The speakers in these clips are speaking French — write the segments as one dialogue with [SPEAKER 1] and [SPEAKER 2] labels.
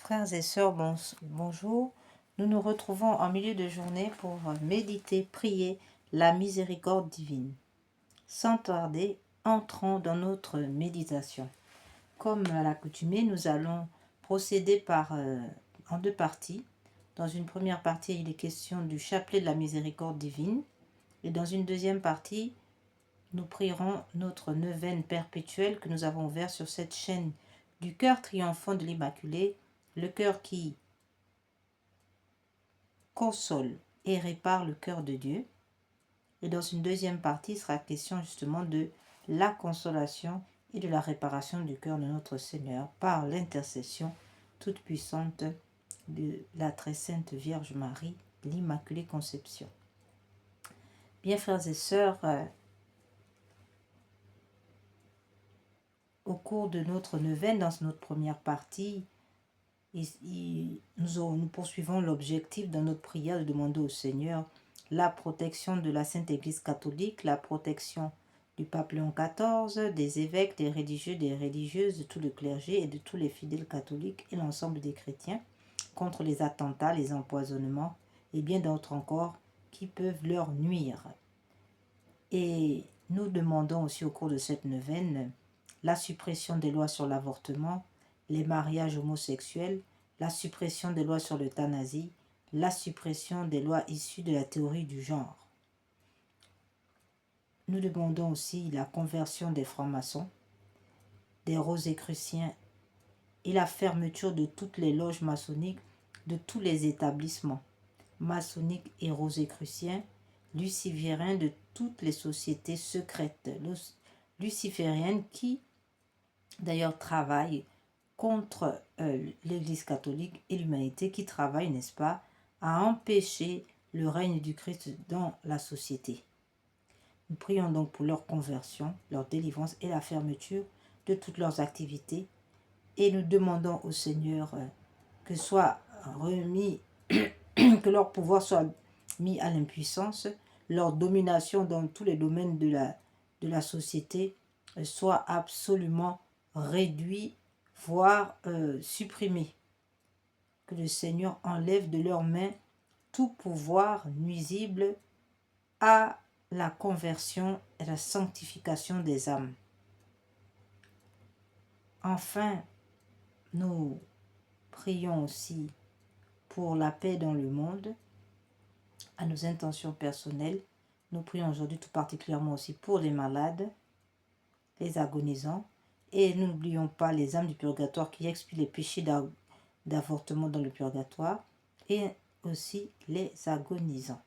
[SPEAKER 1] Frères et sœurs, bonjour. Nous nous retrouvons en milieu de journée pour méditer, prier la miséricorde divine. Sans tarder, entrons dans notre méditation. Comme à l'accoutumée, nous allons procéder en deux parties. Dans une première partie, il est question du chapelet de la miséricorde divine. Et dans une deuxième partie, nous prierons notre neuvaine perpétuelle que nous avons ouverte sur cette chaîne du cœur triomphant de l'Immaculée, le cœur qui console et répare le cœur de Dieu. Et dans une deuxième partie, il sera question justement de la consolation et de la réparation du cœur de notre Seigneur par l'intercession toute puissante de la très sainte Vierge Marie, l'Immaculée Conception. Bien, frères et sœurs, au cours de notre neuvaine, dans notre première partie, nous poursuivons l'objectif dans notre prière de demander au Seigneur la protection de la Sainte Église catholique, la protection du pape Léon XIV, des évêques, des religieux, des religieuses, de tout le clergé et de tous les fidèles catholiques et l'ensemble des chrétiens contre les attentats, les empoisonnements et bien d'autres encore qui peuvent leur nuire. Et nous demandons aussi au cours de cette neuvaine la suppression des lois sur l'avortement, les mariages homosexuels, la suppression des lois sur l'euthanasie, la suppression des lois issues de la théorie du genre. Nous demandons aussi la conversion des francs-maçons, des rosicruciens et la fermeture de toutes les loges maçonniques de tous les établissements maçonniques et rosicruciens, lucifériens de toutes les sociétés secrètes lucifériennes qui d'ailleurs travaillent contre l'Église catholique et l'humanité, qui travaille, n'est-ce pas, à empêcher le règne du Christ dans la société. Nous prions donc pour leur conversion, leur délivrance et la fermeture de toutes leurs activités. Et nous demandons au Seigneur que soit remis, que leur pouvoir soit mis à l'impuissance, leur domination dans tous les domaines de la société soit absolument réduit, voire supprimé. Que le Seigneur enlève de leurs mains tout pouvoir nuisible à la conversion et la sanctification des âmes. Enfin, nous prions aussi pour la paix dans le monde, à nos intentions personnelles. Nous prions aujourd'hui tout particulièrement aussi pour les malades, les agonisants, et nous n'oublions pas les âmes du purgatoire qui expient les péchés d'avortement dans le purgatoire, et aussi les agonisants.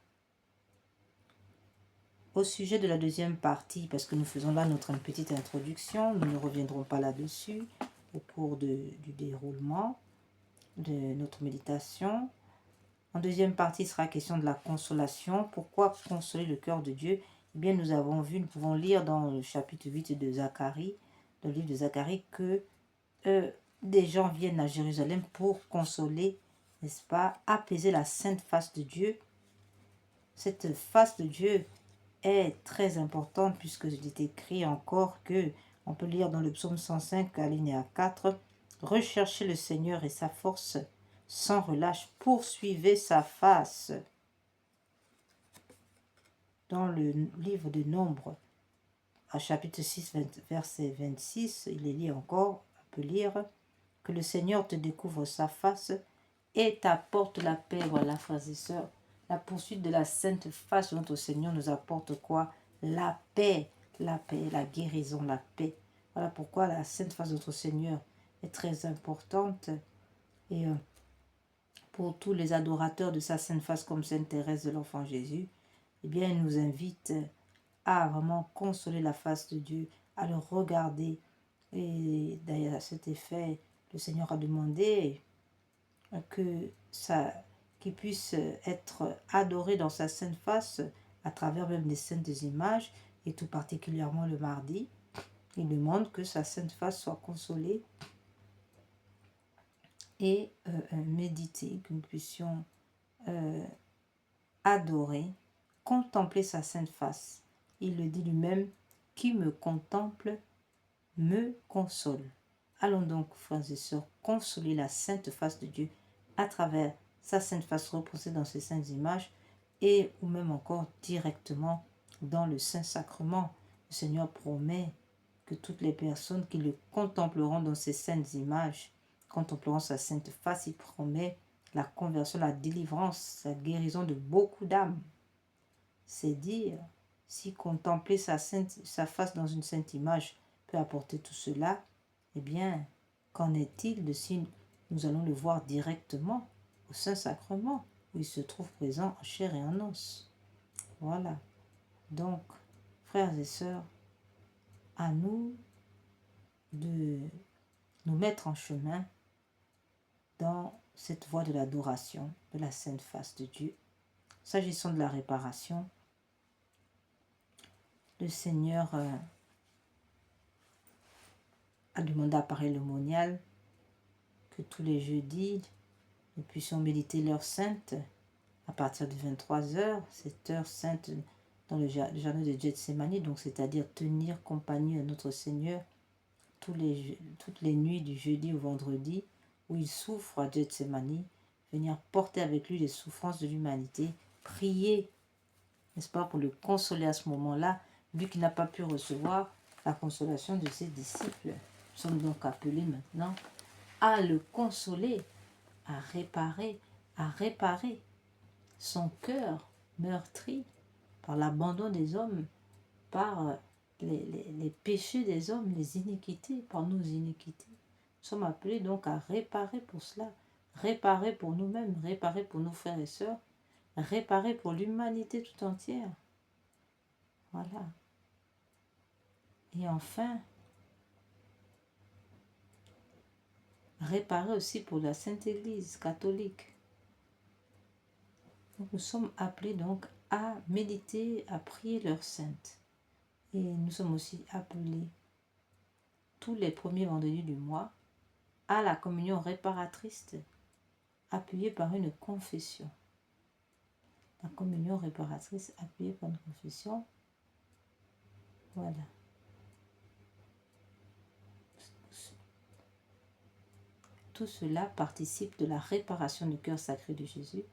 [SPEAKER 1] Au sujet de la deuxième partie, parce que nous faisons là notre petite introduction, nous ne reviendrons pas là-dessus au cours du déroulement de notre méditation. En deuxième partie, il sera question de la consolation. Pourquoi consoler le cœur de Dieu? Eh bien, nous avons vu, nous pouvons lire dans le chapitre 8 de Zacharie, dans le livre de Zacharie, que des gens viennent à Jérusalem pour consoler, n'est-ce pas, apaiser la sainte face de Dieu. Cette face de Dieu est très importante puisque il est écrit encore que, on peut lire dans le psaume 105, alinéa 4, « Recherchez le Seigneur et sa force sans relâche, poursuivez sa face. » Dans le livre de Nombres, à chapitre 6, verset 26, il est dit encore, on peut lire, que le Seigneur te découvre sa face et t'apporte la paix. Voilà, frères et sœurs, la poursuite de la sainte face de notre Seigneur nous apporte quoi? La paix, la guérison, la paix. Voilà pourquoi la sainte face de notre Seigneur est très importante. Et pour tous les adorateurs de sa sainte face comme Sainte Thérèse de l'Enfant Jésus, eh bien, il nous invite à vraiment consoler la face de Dieu, à le regarder. Et d'ailleurs, à cet effet, le Seigneur a demandé qu'il puisse être adoré dans sa sainte face à travers même des saintes images, et tout particulièrement le mardi. Il demande que sa sainte face soit consolée et méditer, que nous puissions adorer, contempler sa sainte face. Il le dit lui-même, qui me contemple me console. Allons donc, frères et sœurs, consoler la sainte face de Dieu à travers sa sainte face reposée dans ses saintes images et ou même encore directement dans le Saint-Sacrement. Le Seigneur promet que toutes les personnes qui le contempleront dans ces saintes images, contempleront sa sainte face, il promet la conversion, la délivrance, la guérison de beaucoup d'âmes. C'est dire, si contempler sa face dans une sainte image peut apporter tout cela, eh bien, qu'en est-il de si nous allons le voir directement au Saint-Sacrement, où il se trouve présent en chair et en os? Voilà. Donc, frères et sœurs, à nous de nous mettre en chemin dans cette voie de l'adoration de la sainte face de Dieu. S'agissant de la réparation, le Seigneur a demandé à Paris l'aumônial que tous les jeudis, nous puissions méditer l'heure sainte à partir de 23h, cette heure sainte dans le jardin de Gethsémani, donc c'est-à-dire tenir compagnie à notre Seigneur toutes les nuits du jeudi au vendredi, où il souffre à Gethsémani, venir porter avec lui les souffrances de l'humanité, prier, n'est-ce pas, pour le consoler à ce moment-là, lui qui n'a pas pu recevoir la consolation de ses disciples. Nous sommes donc appelés maintenant à le consoler, à réparer son cœur meurtri par l'abandon des hommes, par les péchés des hommes, les iniquités, par nos iniquités. Nous sommes appelés donc à réparer pour cela, réparer pour nous-mêmes, réparer pour nos frères et sœurs, réparer pour l'humanité tout entière. Voilà. Et enfin, réparer aussi pour la Sainte Église catholique. Donc, nous sommes appelés donc à méditer, à prier l'heure sainte. Et nous sommes aussi appelés tous les premiers vendredis du mois à la communion réparatrice, appuyée par une confession. La communion réparatrice appuyée par une confession. Voilà. Tout cela participe de la réparation du cœur sacré de Jésus.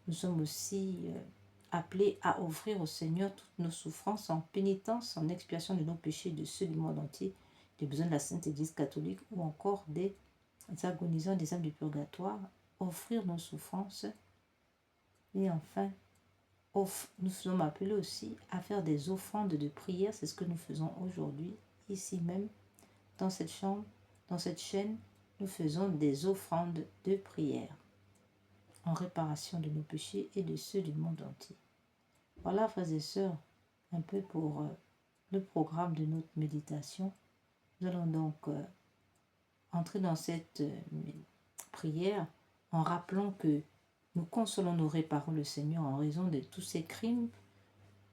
[SPEAKER 1] Nous sommes aussi appelés à offrir au Seigneur toutes nos souffrances en pénitence, en expiation de nos péchés et de ceux du monde entier, des besoins de la Sainte Église catholique ou encore des agonisants des âmes du purgatoire, offrir nos souffrances. Et enfin, nous sommes appelés aussi à faire des offrandes de prière. C'est ce que nous faisons aujourd'hui, ici même, dans cette chambre, dans cette chaîne. Nous faisons des offrandes de prière en réparation de nos péchés et de ceux du monde entier. Voilà, frères et sœurs, un peu pour le programme de notre méditation. Nous allons donc entrer dans cette prière en rappelant que nous consolons, nous réparons le Seigneur en raison de tous ces crimes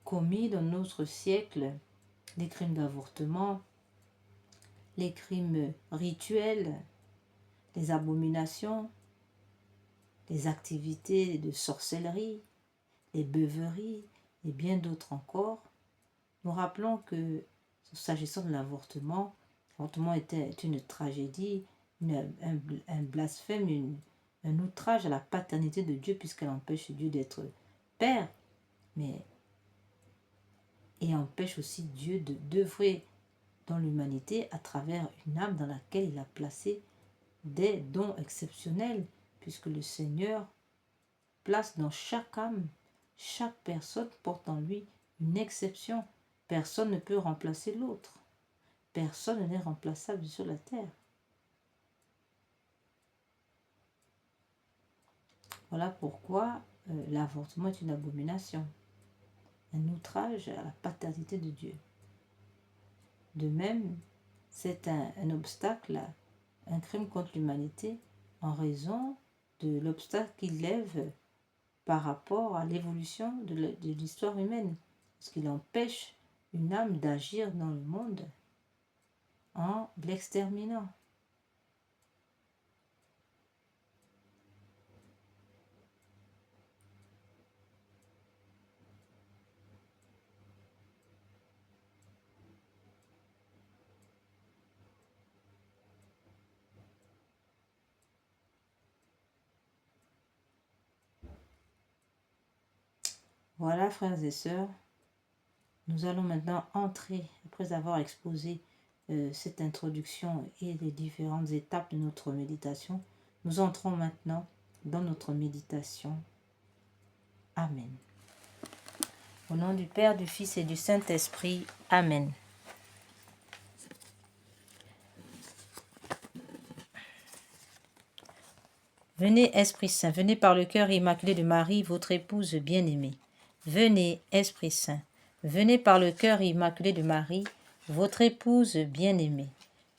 [SPEAKER 1] commis dans notre siècle, les crimes d'avortement, les crimes rituels, les abominations, les activités de sorcellerie, les beuveries et bien d'autres encore. Nous rappelons que, s'agissant de l'avortement est une tragédie, un blasphème, un outrage à la paternité de Dieu, puisqu'elle empêche Dieu d'être Père, et empêche aussi Dieu d'œuvrer dans l'humanité à travers une âme dans laquelle il a placé des dons exceptionnels, puisque le Seigneur place dans chaque âme, chaque personne porte en lui une exception. Personne ne peut remplacer l'autre. Personne n'est remplaçable sur la terre. Voilà pourquoi l'avortement est une abomination, un outrage à la paternité de Dieu. De même, c'est un obstacle, un crime contre l'humanité en raison de l'obstacle qu'il lève par rapport à l'évolution de l'histoire humaine, parce qu'il empêche une âme d'agir dans le monde en l'exterminant. Voilà, frères et sœurs, nous allons maintenant entrer, après avoir exposé cette introduction et les différentes étapes de notre méditation, nous entrons maintenant dans notre méditation. Amen. Au nom du Père, du Fils et du Saint-Esprit. Amen. Venez, Esprit Saint, venez par le cœur immaculé de Marie, votre épouse bien-aimée. Venez, Esprit Saint, venez par le cœur immaculé de Marie, votre épouse bien-aimée.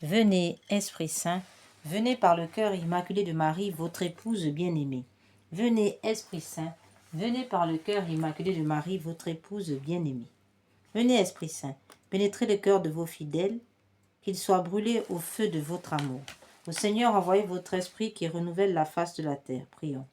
[SPEAKER 1] Venez, Esprit Saint, venez par le cœur immaculé de Marie, votre épouse bien-aimée. Venez, Esprit Saint, venez par le cœur immaculé de Marie, votre épouse bien-aimée. Venez, Esprit Saint, pénétrez le cœur de vos fidèles, qu'ils soient brûlés au feu de votre amour. Au Seigneur, envoyez votre esprit qui renouvelle la face de la terre. Prions.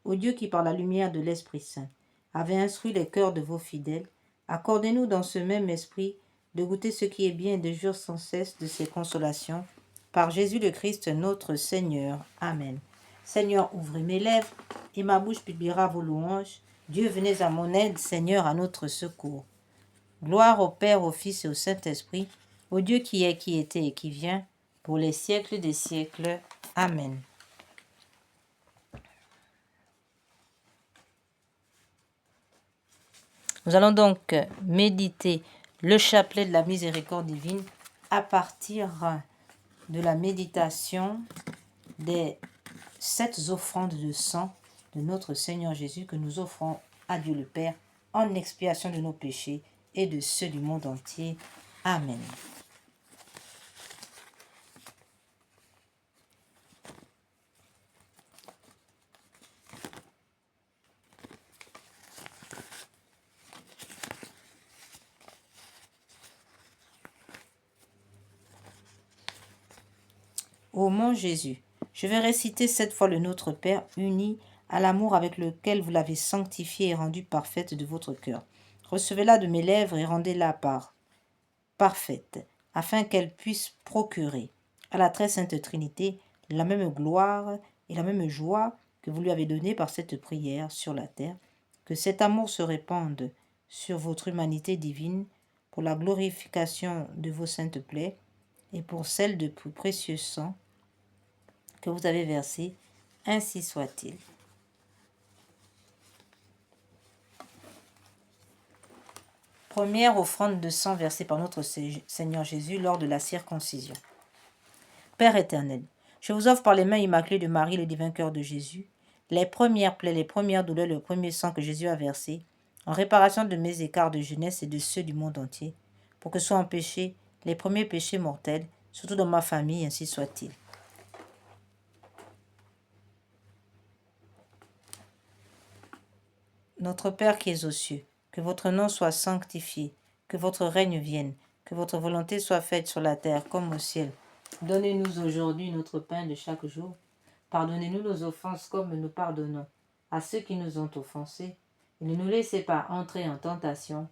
[SPEAKER 1] Ô Dieu qui, par la lumière de l'Esprit Saint, avait instruit les cœurs de vos fidèles, accordez-nous dans ce même esprit de goûter ce qui est bien et de jouir sans cesse de ses consolations. Par Jésus le Christ, notre Seigneur. Amen. Seigneur, ouvrez mes lèvres, et ma bouche publiera vos louanges. Dieu, venez à mon aide, Seigneur, à notre secours. Gloire au Père, au Fils et au Saint-Esprit, au Dieu qui est, qui était et qui vient, pour les siècles des siècles. Amen. Nous allons donc méditer le chapelet de la miséricorde divine à partir de la méditation des 7 offrandes de sang de notre Seigneur Jésus que nous offrons à Dieu le Père en expiation de nos péchés et de ceux du monde entier. Amen. Ô mon Jésus, je vais réciter 7 fois le Notre Père, uni à l'amour avec lequel vous l'avez sanctifiée et rendue parfaite de votre cœur. Recevez-la de mes lèvres et rendez-la parfaite, afin qu'elle puisse procurer à la très sainte Trinité la même gloire et la même joie que vous lui avez donnée par cette prière sur la terre, que cet amour se répande sur votre humanité divine pour la glorification de vos saintes plaies et pour celle de plus précieux sang que vous avez versé, ainsi soit-il. Première offrande de sang versée par notre Seigneur Jésus lors de la circoncision. Père éternel, je vous offre par les mains immaculées de Marie, le divin cœur de Jésus, les premières plaies, les premières douleurs, le premier sang que Jésus a versé, en réparation de mes écarts de jeunesse et de ceux du monde entier, pour que soient empêchés les premiers péchés mortels, surtout dans ma famille, ainsi soit-il. Notre Père qui es aux cieux, que votre nom soit sanctifié, que votre règne vienne, que votre volonté soit faite sur la terre comme au ciel. Donnez-nous aujourd'hui notre pain de chaque jour. Pardonnez-nous nos offenses comme nous pardonnons à ceux qui nous ont offensés. Et ne nous laissez pas entrer en tentation,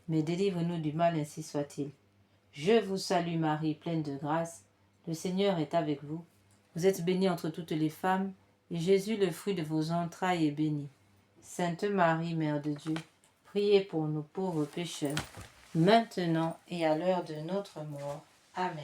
[SPEAKER 1] mais délivre-nous du mal, ainsi soit-il. Je vous salue Marie, pleine de grâce. Le Seigneur est avec vous. Vous êtes bénie entre toutes les femmes, et Jésus, le fruit de vos entrailles, est béni. Sainte Marie, Mère de Dieu, priez pour nous pauvres pécheurs, maintenant et à l'heure de notre mort. Amen.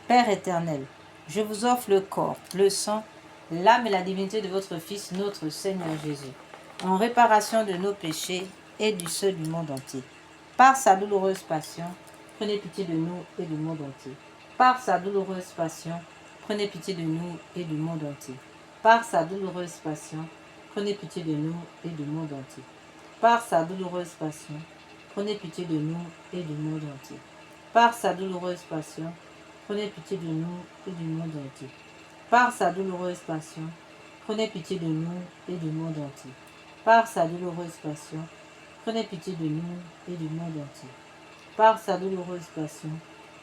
[SPEAKER 1] Père éternel, je vous offre le corps, le sang, l'âme et la divinité de votre Fils, notre Seigneur Jésus, en réparation de nos péchés et du ceux du monde entier. Par sa douloureuse passion, prenez pitié de nous et du monde entier. Par sa douloureuse passion, prenez pitié de nous et du monde entier. Par sa douloureuse passion, prenez pitié de nous et du monde entier. Par sa douloureuse passion, prenez pitié de nous et du monde entier. Par sa douloureuse passion, prenez pitié de nous et du monde entier. Par sa douloureuse passion, prenez pitié de nous et du monde entier. Par sa douloureuse passion, prenez pitié de nous et du monde entier. Par sa douloureuse passion,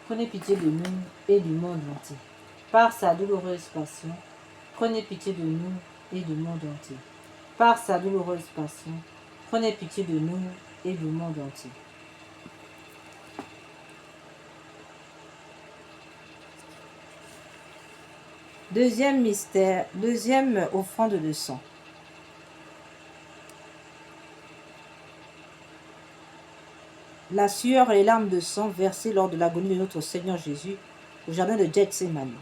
[SPEAKER 1] prenez pitié de nous et du monde entier. Par sa douloureuse passion, prenez pitié de nous et du monde entier. par sa douloureuse passion, prenez pitié de nous et du monde entier. Deuxième mystère, deuxième offrande de sang. La sueur et les larmes de sang versées lors de l'agonie de notre Seigneur Jésus au jardin de Gethsémani.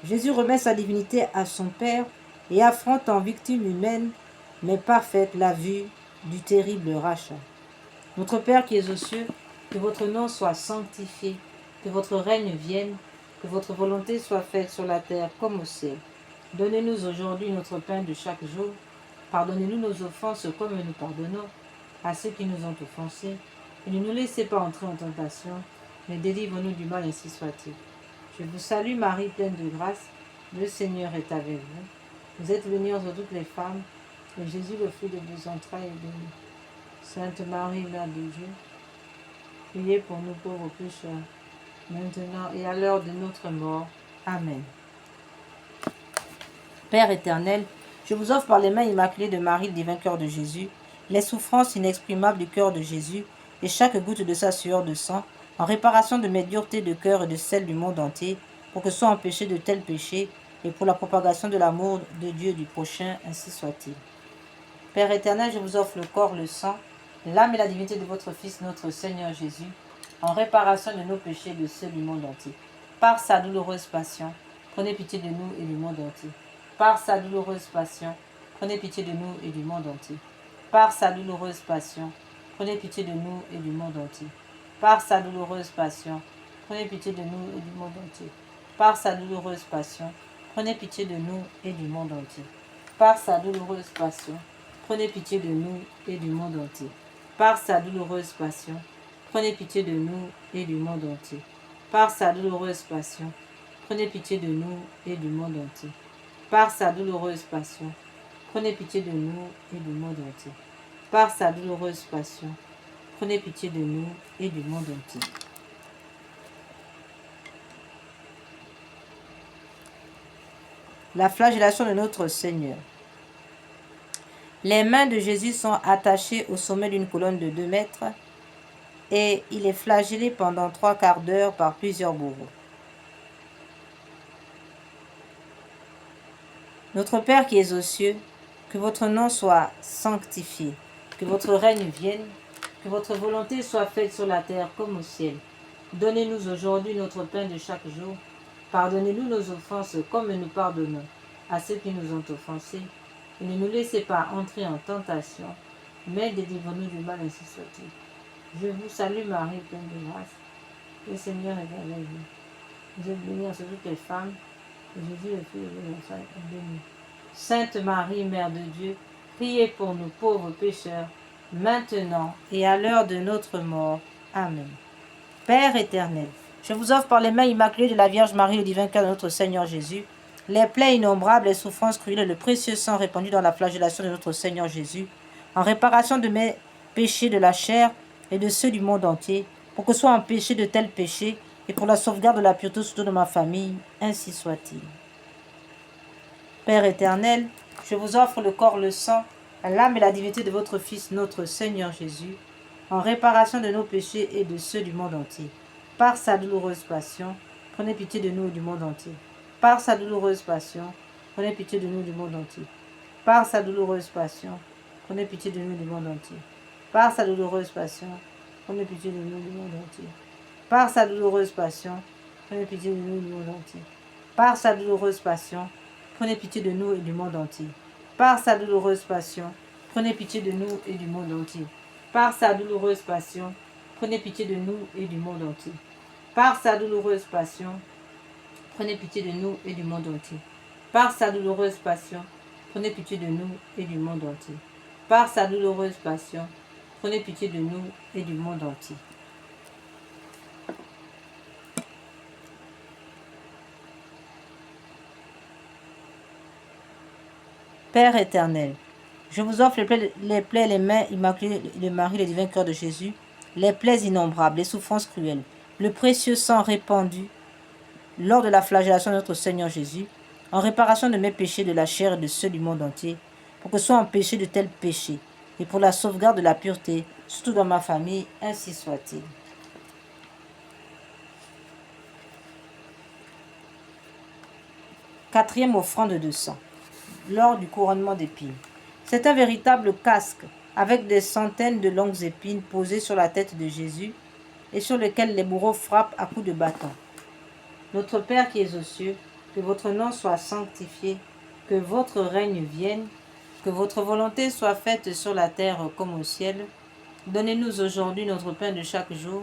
[SPEAKER 1] Jésus remet sa divinité à son Père et affronte en victime humaine, mais parfaite, la vue du terrible rachat. Notre Père qui es aux cieux, que votre nom soit sanctifié, que votre règne vienne, que votre volonté soit faite sur la terre comme au ciel. Donnez-nous aujourd'hui notre pain de chaque jour. Pardonnez-nous nos offenses comme nous pardonnons à ceux qui nous ont offensés. Et ne nous laissez pas entrer en tentation, mais délivre-nous du mal, ainsi soit-il. Je vous salue Marie, pleine de grâce. Le Seigneur est avec vous. Vous êtes bénie entre toutes les femmes, et Jésus, le fruit de vos entrailles, est béni. Sainte Marie, Mère de Dieu, priez pour nous pauvres pécheurs, maintenant et à l'heure de notre mort. Amen. Père éternel, je vous offre par les mains immaculées de Marie, le divin cœur de Jésus, les souffrances inexprimables du cœur de Jésus et chaque goutte de sa sueur de sang, en réparation de mes duretés de cœur et de celles du monde entier, pour que soient empêchés de tels péchés et pour la propagation de l'amour de Dieu et du prochain, ainsi soit-il. Père éternel, je vous offre le corps, le sang, l'âme et la divinité de votre Fils, notre Seigneur Jésus, en réparation de nos péchés et de ceux du monde entier. Par sa douloureuse passion, prenez pitié de nous et du monde entier. Par sa douloureuse passion, prenez pitié de nous et du monde entier. Par sa douloureuse passion, prenez pitié de nous et du monde entier. Par sa douloureuse passion, prenez pitié de nous et du monde entier. Par sa douloureuse passion, prenez pitié de nous et du monde entier. Par sa douloureuse passion, prenez pitié de nous et du monde entier. Par sa douloureuse passion, prenez pitié de nous et du monde entier. Par sa douloureuse passion, prenez pitié de nous et du monde entier. Par sa douloureuse passion, prenez pitié de nous et du monde entier. Par sa douloureuse passion, prenez pitié de nous et du monde entier. La flagellation de notre Seigneur. Les mains de Jésus sont attachées au sommet d'une colonne de 2 mètres et il est flagellé pendant 3 quarts d'heure par plusieurs bourreaux. Notre Père qui es aux cieux, que votre nom soit sanctifié, que votre règne vienne, que votre volonté soit faite sur la terre comme au ciel. Donnez-nous aujourd'hui notre pain de chaque jour. Pardonnez-nous nos offenses comme nous pardonnons à ceux qui nous ont offensés. Et ne nous laissez pas entrer en tentation, mais délivrez-nous du mal, ainsi soit-il. Je vous salue Marie, pleine de grâce. Le Seigneur est avec vous. Vous êtes bénie entre toutes les femmes, et Jésus, le fruit de vos entrailles, est béni. Sainte Marie, Mère de Dieu, priez pour nous pauvres pécheurs, maintenant et à l'heure de notre mort. Amen. Père éternel, je vous offre par les mains immaculées de la Vierge Marie, le divin cœur de notre Seigneur Jésus, les plaies innombrables, les souffrances cruelles et le précieux sang répandu dans la flagellation de notre Seigneur Jésus, en réparation de mes péchés de la chair et de ceux du monde entier, pour que soient empêchés de tels péchés et pour la sauvegarde de la pureté surtout de ma famille, ainsi soit-il. Père éternel, je vous offre le corps, le sang, l'âme et la divinité de votre Fils, notre Seigneur Jésus, en réparation de nos péchés et de ceux du monde entier. Par sa douloureuse passion, prenez pitié de nous et du monde entier. Par sa douloureuse passion, prenez pitié de nous et du monde entier. Par sa douloureuse passion, prenez pitié de nous et du monde entier. Par sa douloureuse passion, prenez pitié de nous et du monde entier. Par sa douloureuse passion, prenez pitié de nous et du monde entier. Par sa douloureuse passion, prenez pitié de nous et du monde entier. Par sa douloureuse passion, prenez pitié de nous et du monde entier. Par sa douloureuse passion, prenez pitié de nous et du monde entier. Par sa douloureuse passion, prenez pitié de nous et du monde entier. Par sa douloureuse passion, prenez pitié de nous et du monde entier. Par sa douloureuse passion, prenez pitié de nous et du monde entier. Père éternel, je vous offre les plaies, les mains immaculées de Marie, le divin cœur de Jésus, les plaies innombrables, les souffrances cruelles, le précieux sang répandu lors de la flagellation de notre Seigneur Jésus, en réparation de mes péchés de la chair et de ceux du monde entier, pour que soit empêché de tels péchés, et pour la sauvegarde de la pureté, surtout dans ma famille, ainsi soit-il. Quatrième offrande de sang, lors du couronnement d'épines. C'est un véritable casque avec des centaines de longues épines posées sur la tête de Jésus et sur lequel les bourreaux frappent à coups de bâton. Notre Père qui es aux cieux, que votre nom soit sanctifié, que votre règne vienne, que votre volonté soit faite sur la terre comme au ciel. Donnez-nous aujourd'hui notre pain de chaque jour.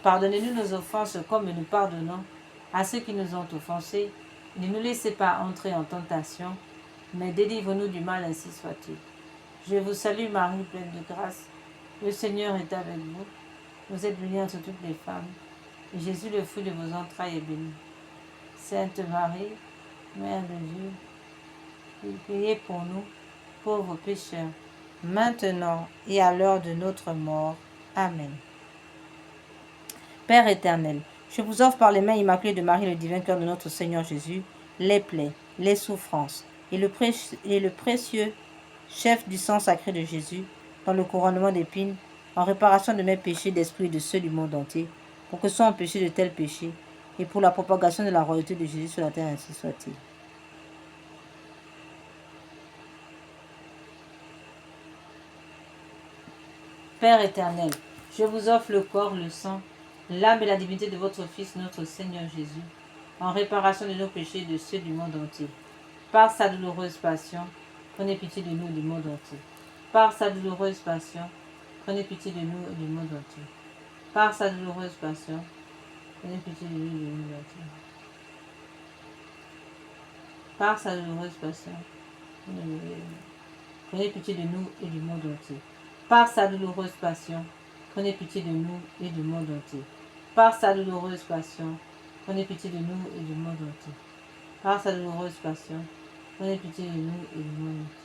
[SPEAKER 1] Pardonnez-nous nos offenses comme nous pardonnons à ceux qui nous ont offensés. Ne nous laissez pas entrer en tentation, mais délivre-nous du mal, ainsi soit-il. Je vous salue Marie, pleine de grâce. Le Seigneur est avec vous. Vous êtes bénie entre toutes les femmes, et Jésus, le fruit de vos entrailles, est béni. Sainte Marie, Mère de Dieu, priez pour nous, pauvres pécheurs, maintenant et à l'heure de notre mort. Amen. Père éternel, je vous offre par les mains immaculées de Marie, le divin cœur de notre Seigneur Jésus, les plaies, les souffrances et le précieux chef du sang sacré de Jésus, dans le couronnement d'épines, en réparation de mes péchés d'esprit et de ceux du monde entier, pour que soient empêchés de tels péchés, et pour la propagation de la royauté de Jésus sur la terre, ainsi soit-il. Père éternel, je vous offre le corps, le sang, l'âme et la divinité de votre Fils, notre Seigneur Jésus, en réparation de nos péchés et de ceux du monde entier. Par sa douloureuse passion, prenez pitié de nous et du monde entier. Par sa douloureuse passion, prenez pitié de nous et du monde entier. Par sa douloureuse passion, prenez pitié de nous et du monde entier. Par sa douloureuse passion, prenez pitié de nous et du monde entier. Par sa douloureuse passion, prenez pitié de nous et du monde entier. Par sa douloureuse passion, prenez pitié de nous et du monde entier. Par sa douloureuse passion, prenez pitié de nous et du monde entier.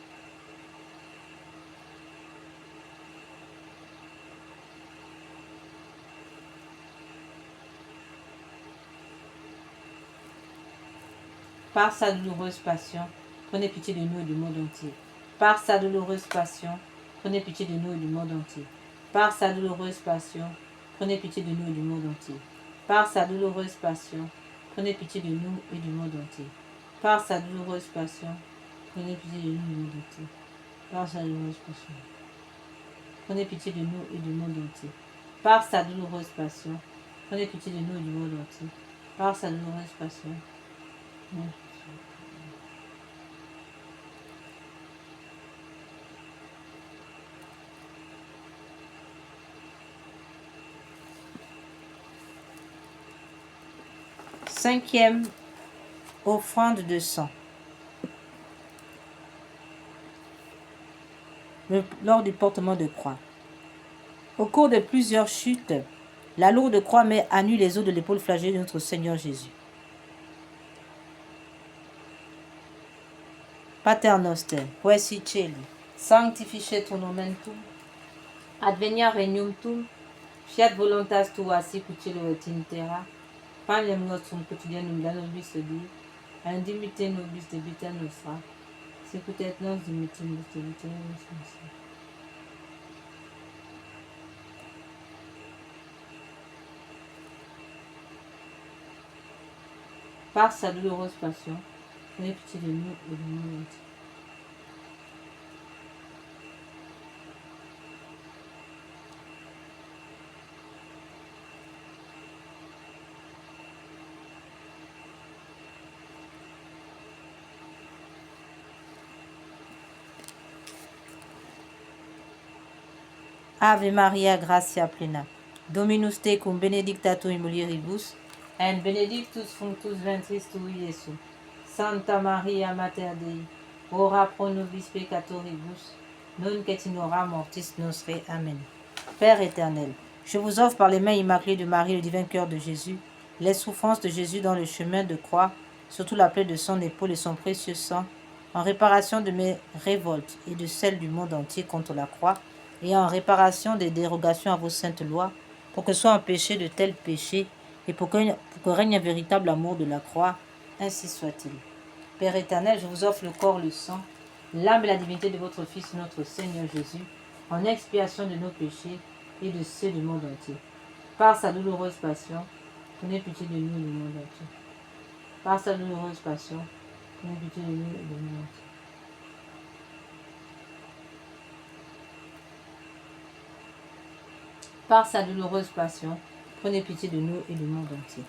[SPEAKER 1] Par sa douloureuse passion, prenez pitié de nous et du monde entier. Par sa douloureuse passion, prenez pitié de nous et du monde entier. Par sa douloureuse passion, prenez pitié de nous et du monde entier. Par sa douloureuse passion, prenez pitié de nous et du monde entier. Par sa douloureuse passion, prenez pitié de nous et du monde entier. Par sa douloureuse passion, prenez pitié de nous et du monde entier. Par sa douloureuse passion, prenez pitié de nous et du monde entier. Par sa douloureuse passion, cinquième offrande de sang. Lors du portement de croix. Au cours de plusieurs chutes, la lourde croix met à nu les os de l'épaule flagellée de notre Seigneur Jésus. Pater noster, qui es in cieli, sanctificetur nomen tuum, adveniat regnum tuum, fiat voluntas tua sicut cielo et in terra. Panem nostrum quotidianum da nobis hodie, et dimitte nobis debita nostra, sicut et nos dimittimus debitores nostri. Par sa douloureuse passion, prenez pitié de nous et du monde entier. Ave Maria, gratia plena, Dominus tecum, benedicta tu in mulieribus, et benedictus fructus ventris tui, Iesus. Santa Maria, Mater Dei, ora pro nobis peccatoribus, nunc et in hora mortis nostre. Amen. Père éternel, je vous offre par les mains immaculées de Marie, le divin cœur de Jésus, les souffrances de Jésus dans le chemin de croix, surtout la plaie de son épaule et son précieux sang, en réparation de mes révoltes et de celles du monde entier contre la croix, et en réparation des dérogations à vos saintes lois, pour que soient empêchés de tels péchés, et pour que règne un véritable amour de la croix, ainsi soit-il. Père éternel, je vous offre le corps, le sang, l'âme et la divinité de votre Fils, notre Seigneur Jésus, en expiation de nos péchés et de ceux du monde entier. Par sa douloureuse passion, prenez pitié de nous et du monde entier. Par sa douloureuse passion, prenez pitié de nous et du monde entier. Par sa douloureuse passion, prenez pitié de nous et du monde entier.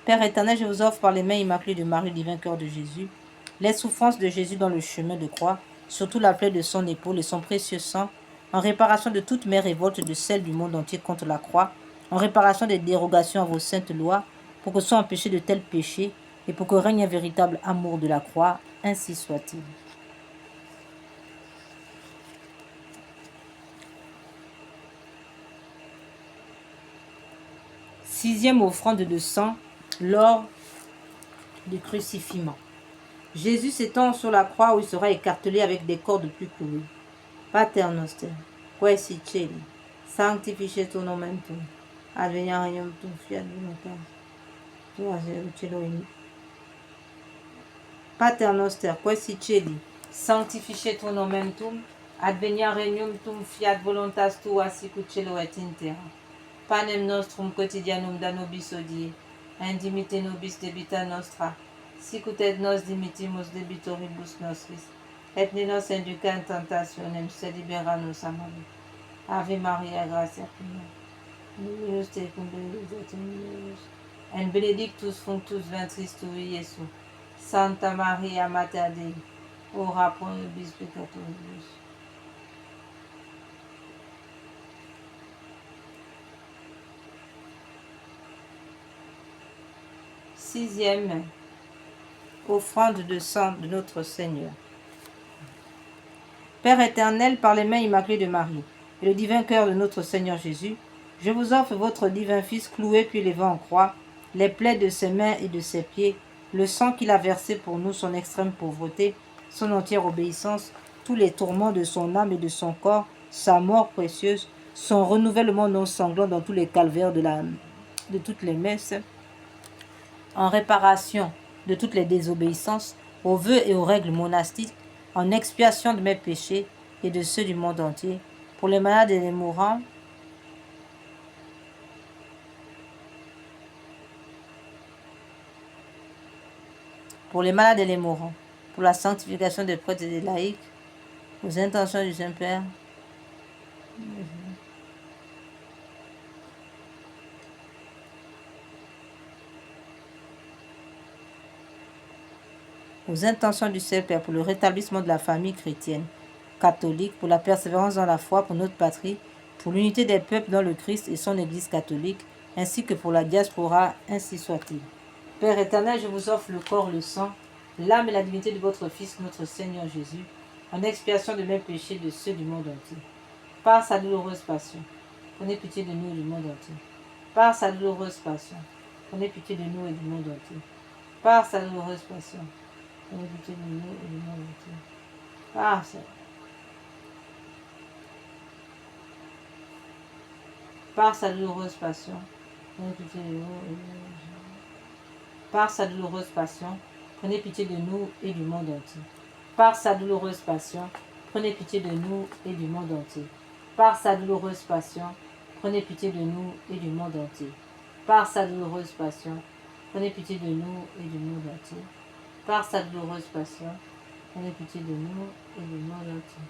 [SPEAKER 1] Père éternel, je vous offre par les mains immaculées de Marie, divin cœur de Jésus, les souffrances de Jésus dans le chemin de croix, surtout la plaie de son épaule et son précieux sang, en réparation de toutes mes révoltes de celles du monde entier contre la croix, en réparation des dérogations à vos saintes lois, pour que soient empêchés de tels péchés et pour que règne un véritable amour de la croix, ainsi soit-il. Sixième offrande de sang lors du crucifixion. Jésus s'étend sur la croix où il sera écartelé avec des cordes plus clouées. Pater noster, quae si celi, sanctificetur nomen tuum, adveniat regnum tuum, fiat voluntas tua cielo et Pater noster, quae si celi, sanctificetur nomen tuum, adveniat regnum tuum, fiat voluntas tua sicut cielo et in terra. Panem nostrum quotidianum da nobis hodie, et dimitte nobis debita nostra, sicut et nos dimittimus debitoribus nostris, et ne nos induca in tentationem, sed libera nos a malo. Ave Maria, gratia plena, dominus tecum, benedicta tu mulieribus, et benedictus fructus ventris tui, Iesus. Santa Maria, Mater Dei, ora pro nobis peccatoribus. Sixième offrande de sang de notre Seigneur. Père éternel, par les mains immaculées de Marie et le divin cœur de notre Seigneur Jésus, je vous offre votre divin Fils cloué puis élevé en croix, les plaies de ses mains et de ses pieds, le sang qu'il a versé pour nous, son extrême pauvreté, son entière obéissance, tous les tourments de son âme et de son corps, sa mort précieuse, son renouvellement non sanglant dans tous les calvaires de toutes les messes, en réparation de toutes les désobéissances, aux vœux et aux règles monastiques, en expiation de mes péchés et de ceux du monde entier, pour les malades et les mourants, pour la sanctification des prêtres et des laïcs, aux intentions du Saint-Père, aux intentions du Saint-Père pour le rétablissement de la famille chrétienne, catholique, pour la persévérance dans la foi, pour notre patrie, pour l'unité des peuples dans le Christ et son Église catholique, ainsi que pour la diaspora, ainsi soit-il. Père éternel, je vous offre le corps, le sang, l'âme et la divinité de votre Fils, notre Seigneur Jésus, en expiation de mes péchés et de ceux du monde entier. Par sa douloureuse passion, prenez pitié de nous et du monde entier. Par sa douloureuse passion, prenez pitié de nous et du monde entier. Par sa douloureuse passion, prenez pitié de nous et du monde entier. Par sa douloureuse passion, prenez pitié de nous et du monde entier. Par sa douloureuse passion, prenez pitié de nous et du monde entier. Par sa douloureuse passion, prenez pitié de nous et du monde entier. Par sa douloureuse passion, prenez pitié de nous et du monde entier. Par sa douloureuse passion, prenez pitié de nous et du monde entier. Par sa douloureuse passion, prenez pitié de nous et du monde entier.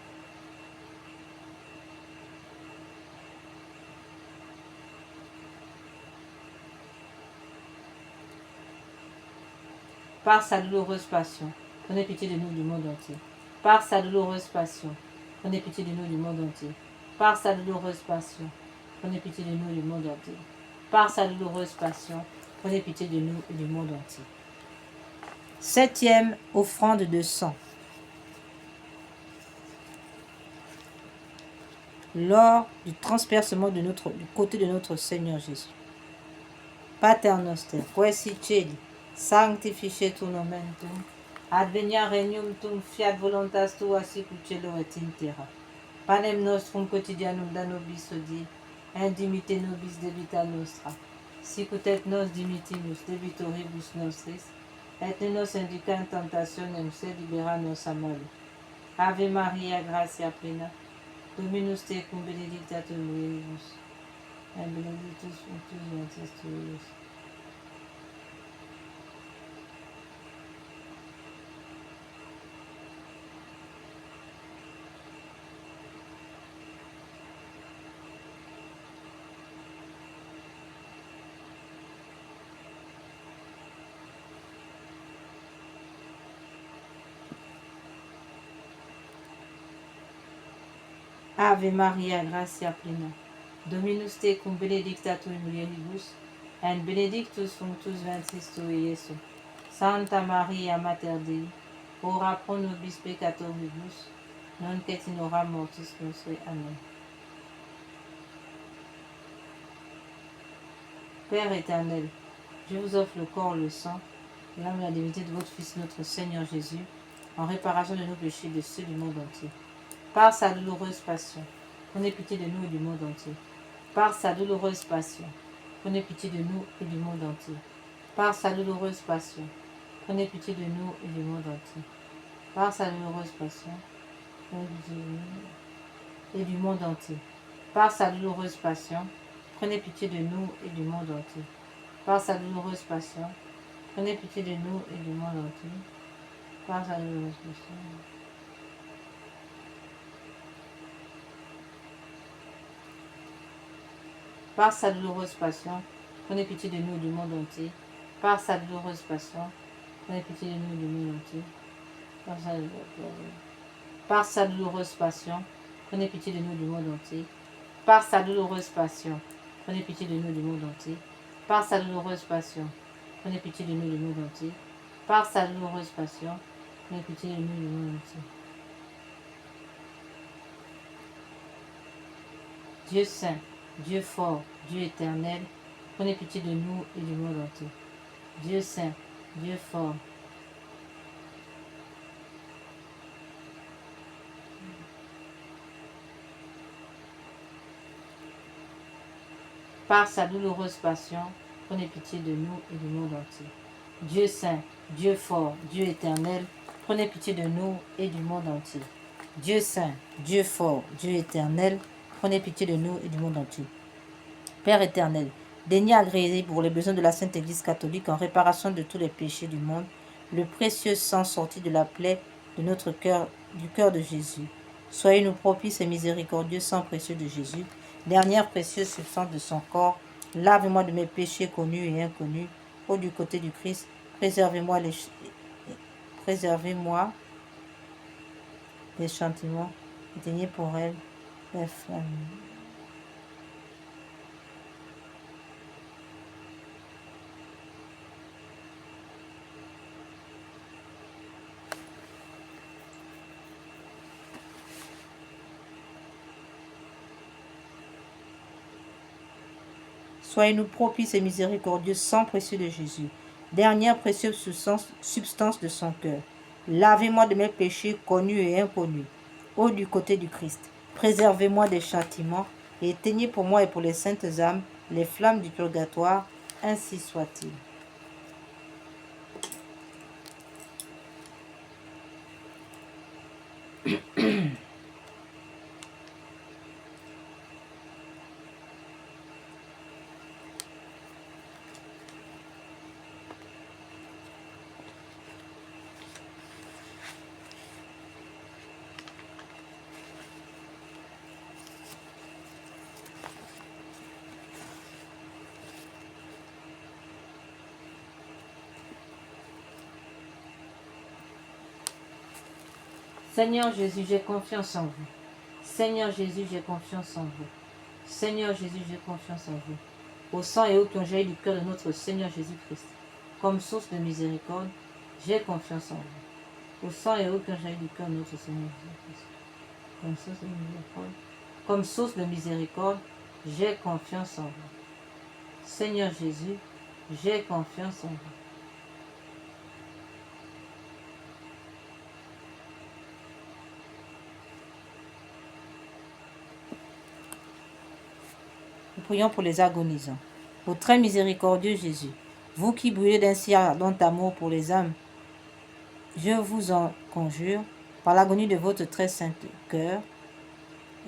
[SPEAKER 1] Par sa douloureuse passion, prenez pitié de nous du monde entier. Par sa douloureuse passion, prenez pitié de nous du monde entier. Par sa douloureuse passion, prenez pitié de nous du monde entier. Par sa douloureuse passion, prenez pitié de nous et du monde entier. Septième offrande de sang. Lors du transpercement du côté de notre Seigneur Jésus. Pater noster, quae si celi, sanctificetur nomen tuum, adveniat regnum tuum, fiat voluntas tua sicut cielo et in terra. Panem nostrum quotidianum da nobis hodie, Indimite nobis debita nostra, sicut et nos dimittimus debitoribus nostris, et ne nos induca in tentationem, sed libera nos a malo. Ave Maria, gratia plena, Dominus tecum benedicta tu in mulieribus, et benedictus fructus ventris tui, Iesus. Ave Maria, gratia plena, Dominus tecum benedicta tu in mulieribus, et benedictus fructus ventris tui, Iesus. Santa Maria, Mater Dei, ora pro nobis peccatoribus, nunc et in hora mortis nostre. Amen. Père éternel, je vous offre le corps, le sang, l'âme et la divinité de votre Fils, notre Seigneur Jésus, en réparation de nos péchés et de ceux du monde entier. Par sa douloureuse passion, prenez pitié de nous et du monde entier. Par sa douloureuse passion, prenez pitié de nous et du monde entier. Par sa douloureuse passion, prenez pitié de nous et du monde entier. Par sa douloureuse passion, prenez pitié de nous et du monde entier. Par sa douloureuse passion, prenez pitié de nous et du monde entier. Par sa douloureuse passion, prenez pitié de nous et du monde entier. Par sa douloureuse passion. Par sa douloureuse passion, prenez pitié de nous et du monde entier. Par sa douloureuse passion, prenez pitié de nous et du monde entier. Par sa douloureuse passion, prenez pitié de nous et du monde entier. Par sa douloureuse passion, prenez pitié de nous et du monde entier. Par sa douloureuse passion, prenez pitié de nous et du monde entier. Par sa douloureuse passion, prenez pitié de nous et du monde entier. Dieu saint, Dieu fort, Dieu éternel, prenez pitié de nous et du monde entier. Dieu saint, Dieu fort. Par sa douloureuse passion, prenez pitié de nous et du monde entier. Dieu saint, Dieu fort, Dieu éternel, prenez pitié de nous et du monde entier. Dieu saint, Dieu fort, Dieu éternel, prenez pitié de nous et du monde entier. Père éternel, daignez agréer pour les besoins de la Sainte Église catholique en réparation de tous les péchés du monde, le précieux sang sorti de la plaie de notre cœur, du cœur de Jésus. Soyez-nous propices et miséricordieux, sang précieux de Jésus, dernière précieuse substance de son corps. Lavez-moi de mes péchés connus et inconnus. Ô du côté du Christ, préservez-moi les châtiments, éteignez pour elle les flammes. Soyez-nous propices et miséricordieux, sang précieux de Jésus, dernière précieuse substance de son cœur. Lavez-moi de mes péchés connus et inconnus. Ô du côté du Christ, préservez-moi des châtiments et éteignez pour moi et pour les saintes âmes les flammes du purgatoire, ainsi soit-il. Seigneur Jésus, j'ai confiance en vous. Seigneur Jésus, j'ai confiance en vous. Seigneur Jésus, j'ai confiance en vous. Au sang et eau qui ont jailli du cœur de notre Seigneur Jésus-Christ, comme source de miséricorde, j'ai confiance en vous. Au sang et eau qui ont jailli du cœur de notre Seigneur Jésus-Christ, comme source de miséricorde, j'ai confiance en vous. Seigneur Jésus, j'ai confiance en vous. prions pour les agonisants. Ô très miséricordieux Jésus, vous qui brûlez d'un si ardent amour pour les âmes, je vous en conjure, par l'agonie de votre très saint cœur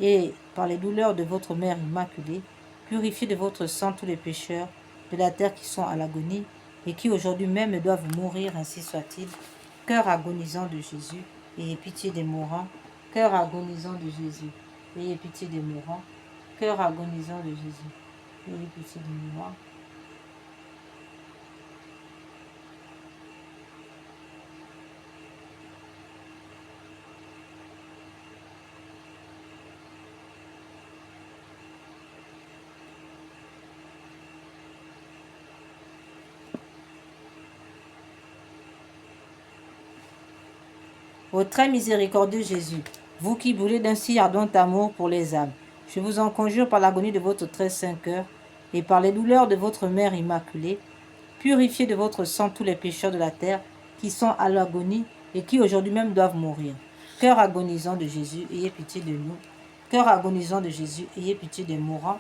[SPEAKER 1] et par les douleurs de votre mère immaculée, purifiez de votre sang tous les pécheurs de la terre qui sont à l'agonie et qui aujourd'hui même doivent mourir, ainsi soit-il. Cœur agonisant de Jésus, ayez pitié des mourants. Cœur agonisant de Jésus, ayez pitié des mourants. Cœur agonisant de Jésus, ayez pitié des mourants. Ô très miséricordieux Jésus, vous qui brûlez d'un si ardent amour pour les âmes, je vous en conjure par l'agonie de votre très saint cœur et par les douleurs de votre mère immaculée, purifiez de votre sang tous les pécheurs de la terre qui sont à l'agonie et qui aujourd'hui même doivent mourir. Cœur agonisant de Jésus, ayez pitié de nous. Cœur agonisant de Jésus, ayez pitié des mourants.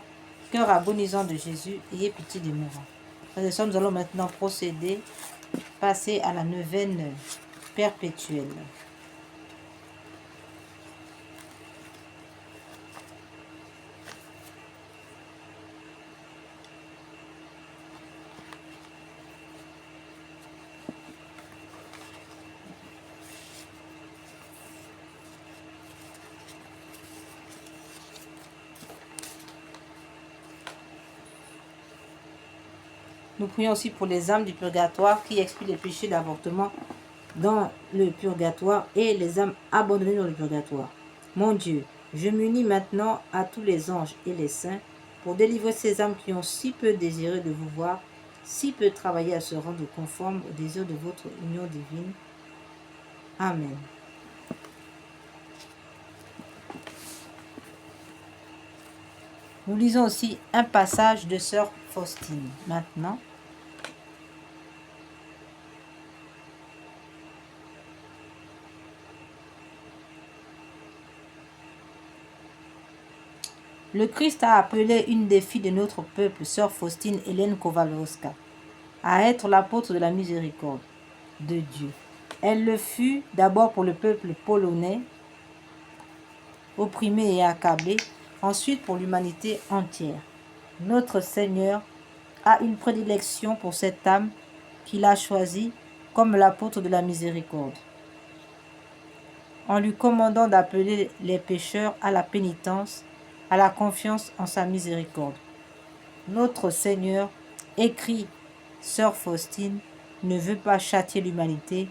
[SPEAKER 1] Cœur agonisant de Jésus, ayez pitié des mourants. Frères et sœurs, nous allons maintenant procéder, passer à la neuvaine perpétuelle. Nous prions aussi pour les âmes du purgatoire qui expient les péchés d'avortement dans le purgatoire et les âmes abandonnées dans le purgatoire. Mon Dieu, je m'unis maintenant à tous les anges et les saints pour délivrer ces âmes qui ont si peu désiré de vous voir, si peu travaillé à se rendre conformes au désir de votre union divine. Amen. Nous lisons aussi un passage de sœur Faustine. Maintenant, le Christ a appelé une des filles de notre peuple, sœur Faustine Hélène Kowalowska, à être l'apôtre de la miséricorde de Dieu. Elle le fut d'abord pour le peuple polonais, opprimé et accablé, ensuite pour l'humanité entière. Notre Seigneur a une prédilection pour cette âme qu'il a choisie comme l'apôtre de la miséricorde, en lui commandant d'appeler les pécheurs à la pénitence, à la confiance en sa miséricorde. Notre Seigneur, écrit sœur Faustine, ne veut pas châtier l'humanité,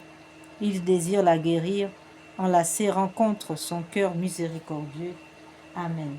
[SPEAKER 1] il désire la guérir en la serrant contre son cœur miséricordieux. Amen.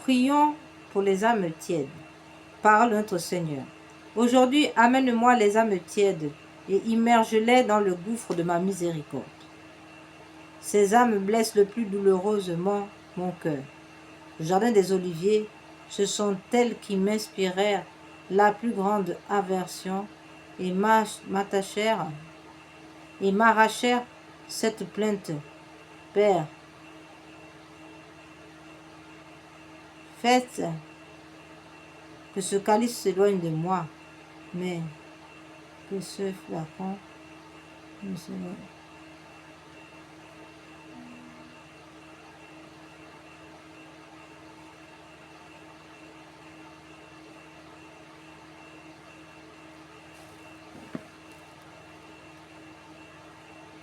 [SPEAKER 1] Prions pour les âmes tièdes. Parle notre Seigneur. Aujourd'hui, amène-moi les âmes tièdes et immerge-les dans le gouffre de ma miséricorde. Ces âmes blessent le plus douloureusement mon cœur. Jardin des Oliviers, Ce sont elles qui m'inspirèrent la plus grande aversion et m'arrachèrent cette plainte. Père, faites que ce calice s'éloigne de moi, mais que ce flacon ne s'éloigne.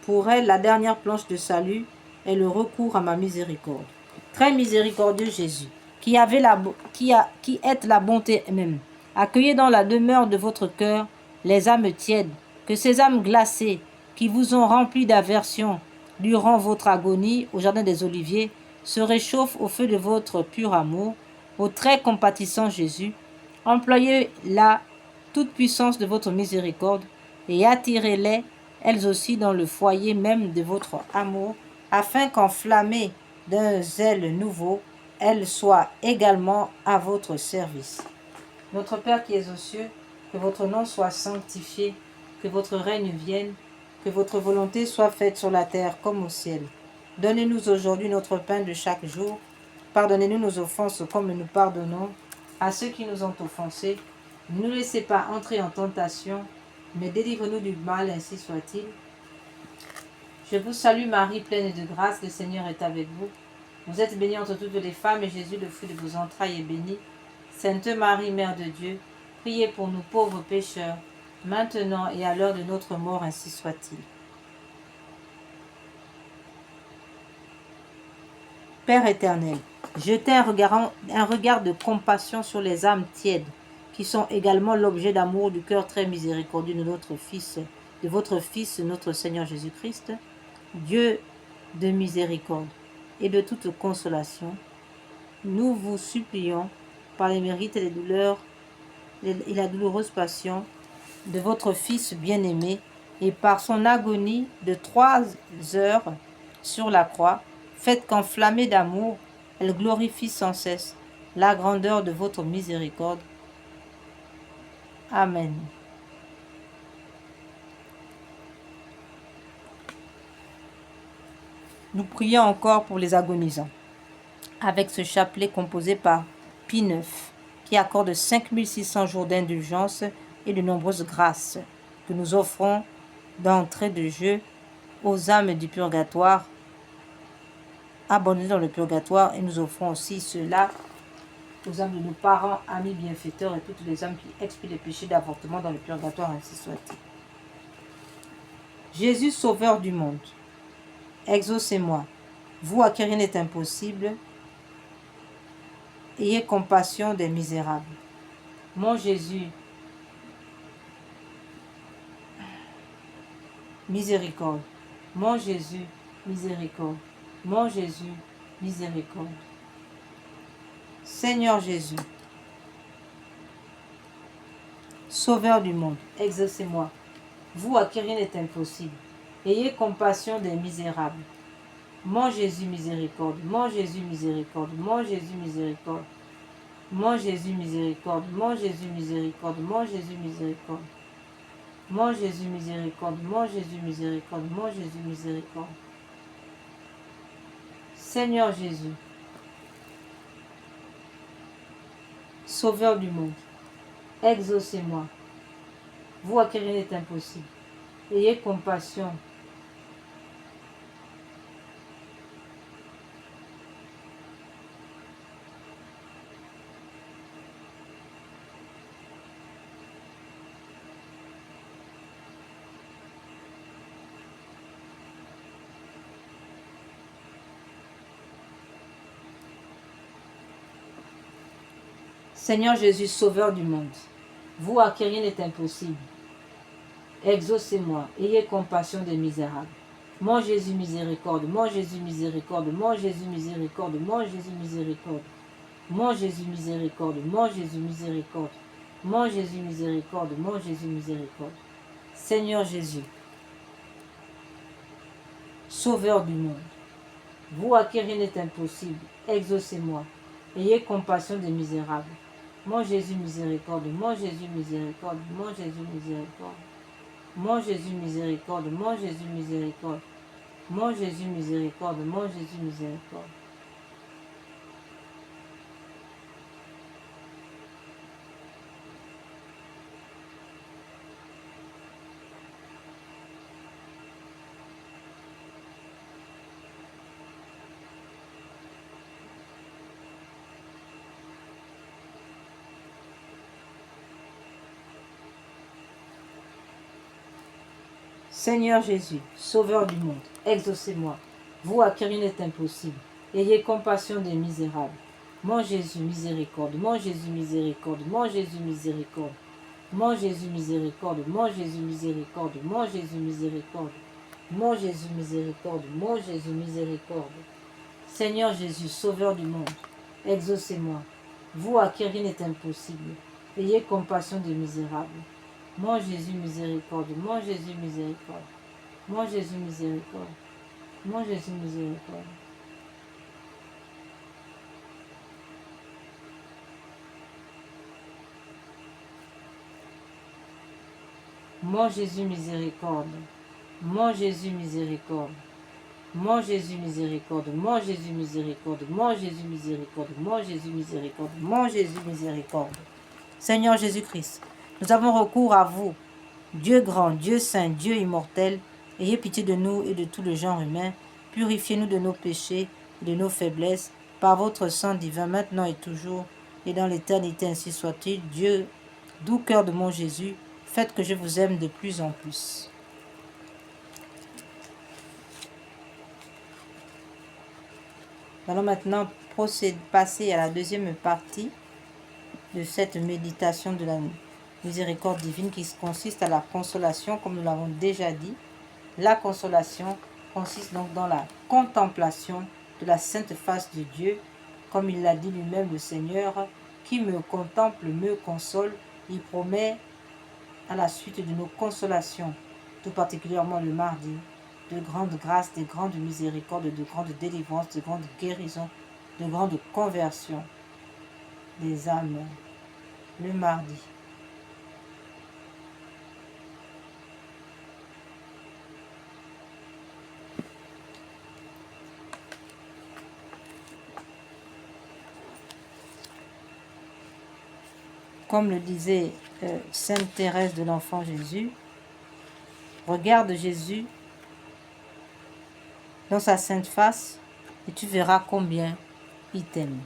[SPEAKER 1] Pour elle, la dernière planche de salut est le recours à ma miséricorde. Très miséricordieux Jésus, qui êtes la bonté même, accueillez dans la demeure de votre cœur les âmes tièdes, que ces âmes glacées qui vous ont rempli d'aversion durant votre agonie au jardin des Oliviers se réchauffent au feu de votre pur amour, au très compatissant Jésus. Employez la toute puissance de votre miséricorde et attirez-les elles aussi dans le foyer même de votre amour, afin qu'enflammées d'un zèle nouveau, elles soient également à votre service. Notre Père qui es aux cieux, que votre nom soit sanctifié, que votre règne vienne, que votre volonté soit faite sur la terre comme au ciel. Donnez-nous aujourd'hui notre pain de chaque jour. Pardonnez-nous nos offenses comme nous pardonnons à ceux qui nous ont offensés. Ne nous laissez pas entrer en tentation, mais délivre-nous du mal, ainsi soit-il. Je vous salue Marie, pleine de grâce, le Seigneur est avec vous. Vous êtes bénie entre toutes les femmes, et Jésus, le fruit de vos entrailles, est béni. Sainte Marie, Mère de Dieu, priez pour nous pauvres pécheurs, maintenant et à l'heure de notre mort, ainsi soit-il. Père éternel, jetez un regard de compassion sur les âmes tièdes, qui sont également l'objet d'amour du cœur très miséricordieux de votre Fils, notre Seigneur Jésus-Christ, Dieu de miséricorde et de toute consolation. Nous vous supplions, par les mérites et les douleurs et la douloureuse passion de votre Fils bien-aimé, et par son agonie de 3 heures sur la croix, faites qu'enflammée d'amour, elle glorifie sans cesse la grandeur de votre miséricorde. Amen. Nous prions encore pour les agonisants, avec ce chapelet composé par Pie IX, qui accorde 5600 jours d'indulgence et de nombreuses grâces que nous offrons d'entrée de jeu aux âmes du purgatoire, abandonnées dans le purgatoire, et nous offrons aussi cela aux âmes de nos parents, amis, bienfaiteurs et toutes les âmes qui expient les péchés d'avortement dans le purgatoire, ainsi soit-il. Jésus, sauveur du monde, exaucez-moi, vous à qui rien n'est impossible, ayez compassion des misérables. Mon Jésus, miséricorde. Mon Jésus, miséricorde. Mon Jésus, miséricorde. Seigneur Jésus, Sauveur du monde, exaucez-moi, vous à qui rien n'est impossible. Ayez compassion des misérables. Mon Jésus, miséricorde. Mon Jésus, miséricorde. Mon Jésus, miséricorde. Mon Jésus, miséricorde. Mon Jésus, miséricorde. Mon Jésus, miséricorde. Mon Jésus, miséricorde. Mon Jésus, miséricorde. Mon Jésus, miséricorde. Seigneur Jésus, Sauveur du monde, exaucez-moi, vous à qui rien n'est impossible. Ayez compassion. Seigneur Jésus, Sauveur du monde, vous à qui rien n'est impossible, exaucez-moi, ayez compassion des misérables. Mon Jésus, miséricorde, mon Jésus, miséricorde, mon Jésus, miséricorde, mon Jésus, miséricorde. Mon Jésus, miséricorde, mon Jésus, miséricorde, mon Jésus, miséricorde, mon Jésus, miséricorde. Seigneur Jésus, Sauveur du monde, vous à qui rien n'est impossible, exaucez-moi, ayez compassion des misérables. Mon Jésus miséricorde, mon Jésus miséricorde, mon Jésus miséricorde. Mon Jésus miséricorde, mon Jésus miséricorde. Mon Jésus miséricorde, mon Jésus miséricorde. Seigneur Jésus, Sauveur du monde, exaucez-moi, vous à qui rien n'est impossible. Ayez compassion des misérables. Mon Jésus, miséricorde, mon Jésus, miséricorde, mon Jésus, miséricorde. Mon Jésus, miséricorde, mon Jésus, miséricorde, mon Jésus, miséricorde. Mon Jésus, miséricorde, mon Jésus, miséricorde. Seigneur Jésus, Sauveur du monde, exaucez-moi, vous à qui rien n'est impossible. Ayez compassion des misérables. Mon Jésus miséricorde, mon Jésus miséricorde, mon Jésus miséricorde, mon Jésus miséricorde. Mon Jésus miséricorde, mon Jésus miséricorde, mon Jésus miséricorde, mon Jésus miséricorde, mon Jésus miséricorde, mon Jésus miséricorde, mon Jésus miséricorde. Seigneur Jésus-Christ, nous avons recours à vous, Dieu grand, Dieu saint, Dieu immortel. Ayez pitié de nous et de tout le genre humain. Purifiez-nous de nos péchés et de nos faiblesses par votre sang divin, maintenant et toujours, et dans l'éternité, ainsi soit-il. Dieu, doux cœur de mon Jésus, faites que je vous aime de plus en plus. Nous allons maintenant passer à la deuxième partie de cette méditation de la miséricorde divine qui consiste à la consolation, comme nous l'avons déjà dit. La consolation consiste donc dans la contemplation de la sainte face de Dieu, comme il l'a dit lui-même, le Seigneur, qui me contemple, me console. Il promet à la suite de nos consolations, tout particulièrement le mardi, de grandes grâces, de grandes miséricordes, de grandes délivrances, de grandes guérisons, de grandes conversions des âmes le mardi. Comme le disait Sainte Thérèse de l'Enfant Jésus, regarde Jésus dans sa sainte face et tu verras combien il t'aime.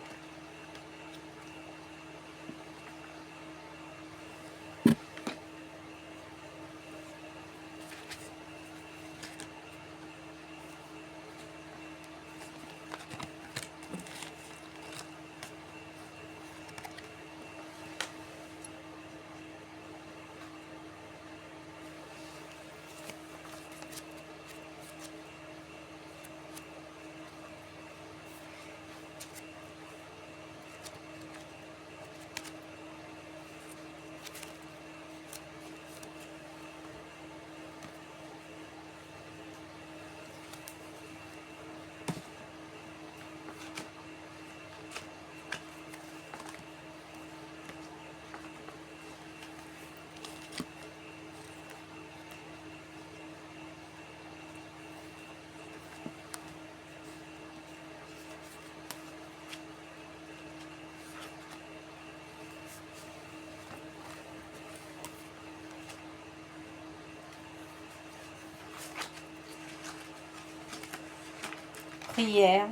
[SPEAKER 1] Prière.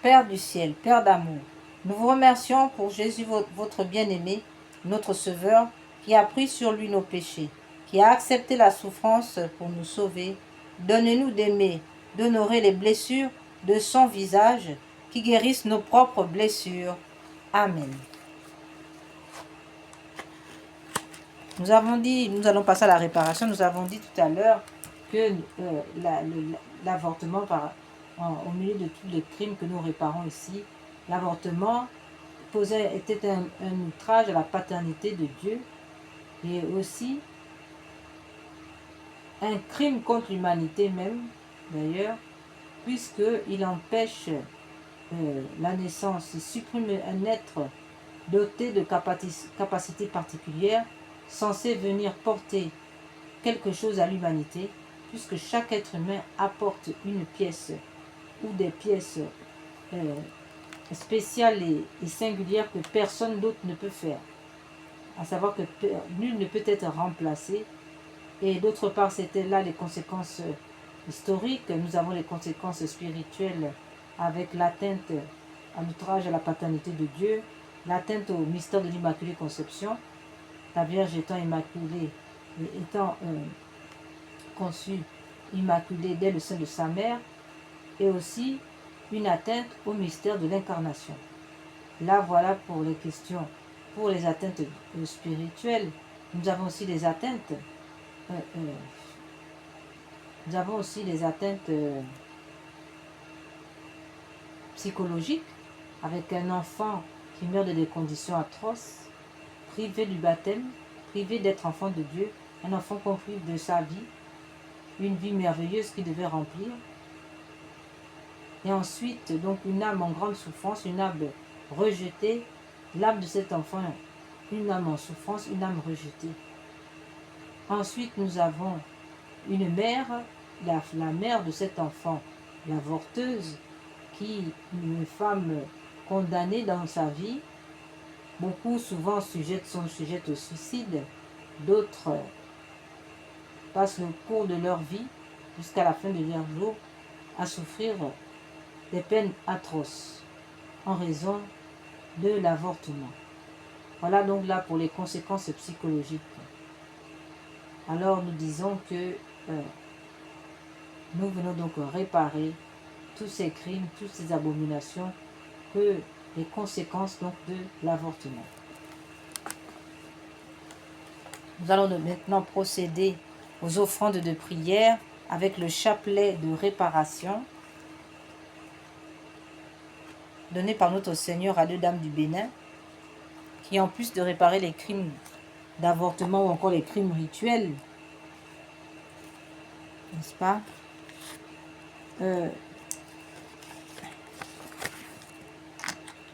[SPEAKER 1] Père du ciel, Père d'amour, nous vous remercions pour Jésus, votre bien-aimé, notre Sauveur, qui a pris sur lui nos péchés, qui a accepté la souffrance pour nous sauver. Donne-nous d'aimer, d'honorer les blessures de son visage, qui guérissent nos propres blessures. Amen. Nous avons dit, nous allons passer à la réparation, nous avons dit tout à l'heure que l'avortement au milieu de tous les crimes que nous réparons ici, l'avortement était un outrage à la paternité de Dieu et aussi un crime contre l'humanité même, d'ailleurs, puisqu'il empêche la naissance, il supprime un être doté de capacités particulières, censé venir porter quelque chose à l'humanité, puisque chaque être humain apporte une pièce ou des pièces spéciales et singulières que personne d'autre ne peut faire. À savoir que nul ne peut être remplacé. Et d'autre part, c'était là les conséquences historiques. Nous avons les conséquences spirituelles avec l'atteinte à l'outrage à la paternité de Dieu, l'atteinte au mystère de l'Immaculée Conception, la Vierge étant immaculée, étant conçue immaculée dès le sein de sa mère, et aussi une atteinte au mystère de l'incarnation. Là, voilà pour les questions, pour les atteintes spirituelles. Nous avons aussi des atteintes psychologiques, avec un enfant qui meurt de des conditions atroces, privé du baptême, privé d'être enfant de Dieu, un enfant qu'on prive de sa vie, une vie merveilleuse qu'il devait remplir. Et ensuite, donc une âme en grande souffrance, une âme rejetée, l'âme de cet enfant, une âme en souffrance, une âme rejetée. Ensuite, nous avons une mère, la mère de cet enfant, l'avorteuse, une femme condamnée dans sa vie. Beaucoup souvent sont sujettes au suicide, d'autres passent le cours de leur vie jusqu'à la fin de leur jour à souffrir des peines atroces en raison de l'avortement. Voilà donc là pour les conséquences psychologiques. Alors nous disons que nous venons donc réparer tous ces crimes, toutes ces abominations, que les conséquences donc de l'avortement. Nous allons maintenant procéder aux offrandes de prière avec le chapelet de réparation donné par notre Seigneur à deux dames du Bénin, qui en plus de réparer les crimes d'avortement ou encore les crimes rituels, n'est-ce pas,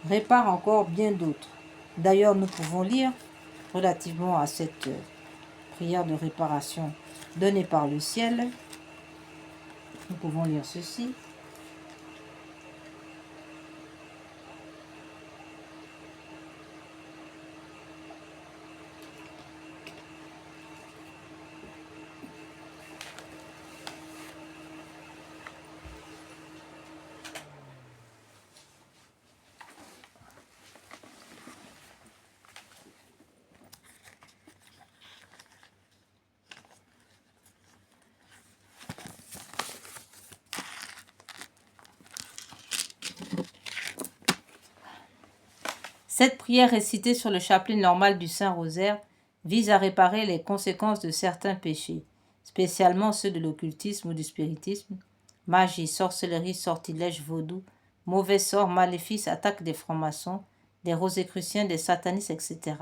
[SPEAKER 1] répare encore bien d'autres. D'ailleurs, nous pouvons lire relativement à cette prière de réparation donnée par le ciel. Nous pouvons lire ceci. Cette prière récitée sur le chapelet normal du Saint-Rosaire vise à réparer les conséquences de certains péchés, spécialement ceux de l'occultisme ou du spiritisme, magie, sorcellerie, sortilège, vaudou, mauvais sort, maléfices, attaques des francs-maçons, des rosicruciens, des satanistes, etc.,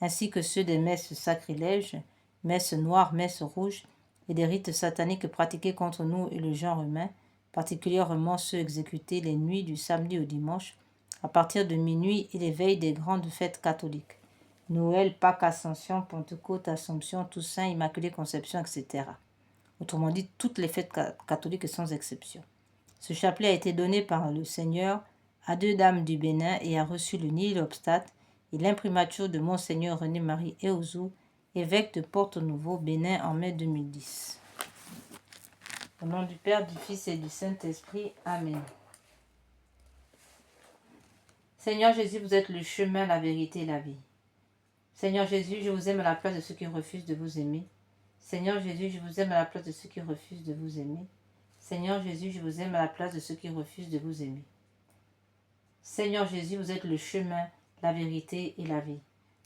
[SPEAKER 1] ainsi que ceux des messes sacrilèges, messes noires, messes rouges, et des rites sataniques pratiqués contre nous et le genre humain, particulièrement ceux exécutés les nuits du samedi au dimanche, à partir de minuit et les veilles des grandes fêtes catholiques. Noël, Pâques, Ascension, Pentecôte, Assomption, Toussaint, Immaculée Conception, etc. Autrement dit, toutes les fêtes catholiques sans exception. Ce chapelet a été donné par le Seigneur à deux dames du Bénin et a reçu le nihil-obstat et l'imprimature de Monseigneur René-Marie Eouzou, évêque de Porto-Novo, Bénin en mai 2010. Au nom du Père, du Fils et du Saint-Esprit. Amen. Seigneur Jésus, vous êtes le chemin, la vérité et la vie. Seigneur Jésus, je vous aime à la place de ceux qui refusent de vous aimer. Seigneur Jésus, je vous aime à la place de ceux qui refusent de vous aimer. Seigneur Jésus, je vous aime à la place de ceux qui refusent de vous aimer. Seigneur Jésus, vous êtes le chemin, la vérité et la vie.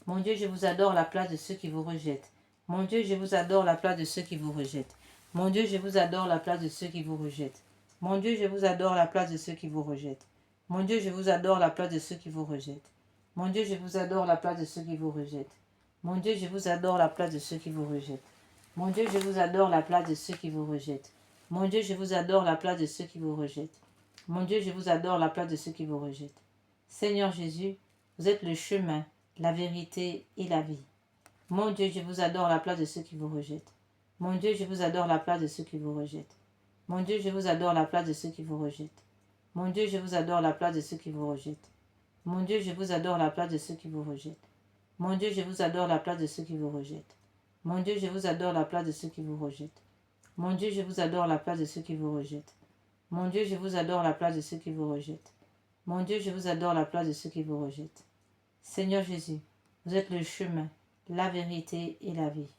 [SPEAKER 1] Mon Dieu, je vous adore à la place de ceux qui vous rejettent. Mon Dieu, je vous adore à la place de ceux qui vous rejettent. Mon Dieu, je vous adore à la place de ceux qui vous rejettent. Mon Dieu, je vous adore à la place de ceux qui vous rejettent. Mon Dieu, je vous adore à la place de ceux qui vous rejettent. Mon Dieu, je vous adore à la place de ceux qui vous rejettent. Mon Dieu, je vous adore à la place de ceux qui vous rejettent. Mon Dieu, je vous adore à la place de ceux qui vous rejettent. Mon Dieu, je vous adore la place de ceux qui vous rejettent. Mon Dieu, je vous adore la place de ceux qui vous rejettent. Seigneur Jésus, vous êtes le chemin, la vérité et la vie. Mon Dieu, je vous adore la place de ceux qui vous rejettent. Mon Dieu, je vous adore la place de ceux qui vous rejettent. Mon Dieu, je vous adore la place de ceux qui vous rejettent. Mon Dieu, je vous adore la place de ceux qui vous rejettent. Mon Dieu, je vous adore la place de ceux qui vous rejettent. Mon Dieu, je vous adore la place de ceux qui vous rejettent. Mon Dieu, je vous adore la place de ceux qui vous rejettent. Mon Dieu, je vous adore la place de ceux qui vous rejettent. Mon Dieu, je vous adore la place de ceux qui vous rejettent. Mon Dieu, je vous adore la place de ceux qui vous rejettent. Seigneur Jésus, vous êtes le chemin, la vérité et la vie.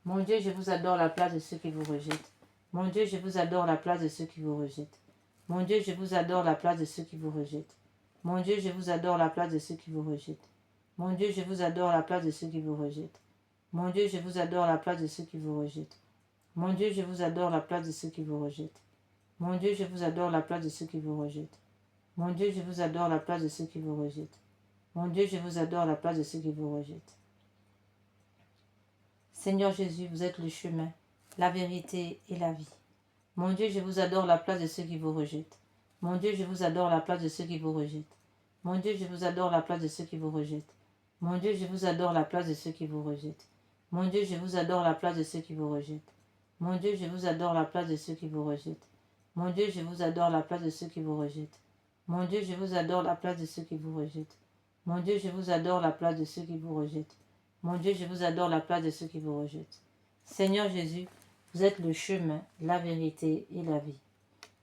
[SPEAKER 1] Mon Dieu, je vous adore la place de ceux qui vous rejettent. Mon Dieu, je vous adore la place de ceux qui vous rejettent. Mon Dieu, je vous adore la place de ceux qui vous rejettent. Mon Dieu, je vous adore la place de ceux qui vous rejettent. Mon Dieu, je vous adore la place de ceux qui vous rejettent. Mon Dieu, je vous adore la place de ceux qui vous rejettent. Mon Dieu, je vous adore la place de ceux qui vous rejettent. Mon Dieu, je vous adore la place de ceux qui vous rejettent. Mon Dieu, je vous adore la place de ceux qui vous rejettent. Mon Dieu, je vous adore la place de ceux qui vous rejettent. Seigneur Jésus, vous êtes le chemin, la vérité et la vie. Mon Dieu, je vous adore la place de ceux qui vous rejettent. Mon Dieu, je vous adore la place de ceux qui vous rejettent. Mon Dieu, je vous adore la place de ceux qui vous rejettent. Mon Dieu, je vous adore la place de ceux qui vous rejettent. Mon Dieu, je vous adore la place de ceux qui vous rejettent. Mon Dieu, je vous adore la place de ceux qui vous rejettent. Mon Dieu, je vous adore la place de ceux qui vous rejettent. Mon Dieu, je vous adore la place de ceux qui vous rejettent. Mon Dieu, je vous adore la place de ceux qui vous rejettent. Mon Dieu, je vous adore la place de ceux qui vous rejettent. Seigneur Jésus, vous êtes le chemin, la vérité et la vie.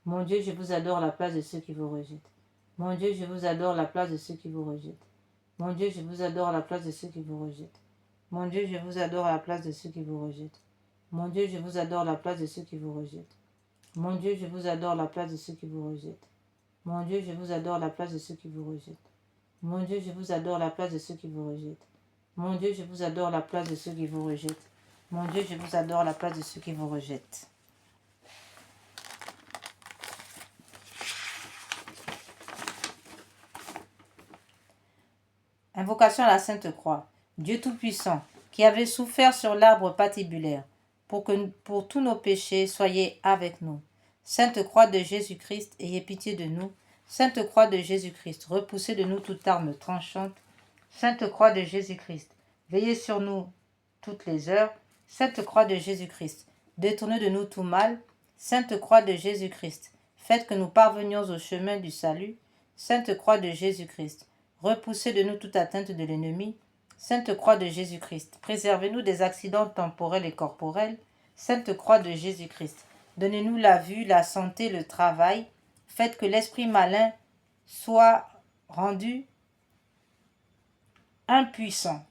[SPEAKER 1] Mon Dieu, je vous adore la place de ceux qui vous rejettent. Mon Dieu, je vous adore la place de ceux qui vous rejettent. Mon Dieu, je vous adore la place de ceux qui vous rejettent. Mon Dieu, je vous adore la place de ceux qui vous rejettent. Mon Dieu, je vous adore la place de ceux qui vous rejettent. Mon Dieu, je vous adore la place de ceux qui vous rejettent. Mon Dieu, je vous adore la place de ceux qui vous rejettent. Mon Dieu, je vous adore la place de ceux qui vous rejettent. Mon Dieu, je vous adore la place de ceux qui vous rejettent. Mon Dieu, je vous adore la place de ceux qui vous rejettent. Invocation à la Sainte Croix. Dieu Tout-Puissant, qui avait souffert sur l'arbre patibulaire, pour tous nos péchés, soyez avec nous. Sainte Croix de Jésus-Christ, ayez pitié de nous. Sainte Croix de Jésus-Christ, repoussez de nous toute arme tranchante. Sainte Croix de Jésus-Christ, veillez sur nous toutes les heures. Sainte Croix de Jésus-Christ, détournez de nous tout mal. Sainte Croix de Jésus-Christ, faites que nous parvenions au chemin du salut. Sainte Croix de Jésus-Christ, repoussez de nous toute atteinte de l'ennemi. Sainte Croix de Jésus-Christ, préservez-nous des accidents temporels et corporels. Sainte Croix de Jésus-Christ, donnez-nous la vue, la santé, le travail. Faites que l'esprit malin soit rendu impuissant.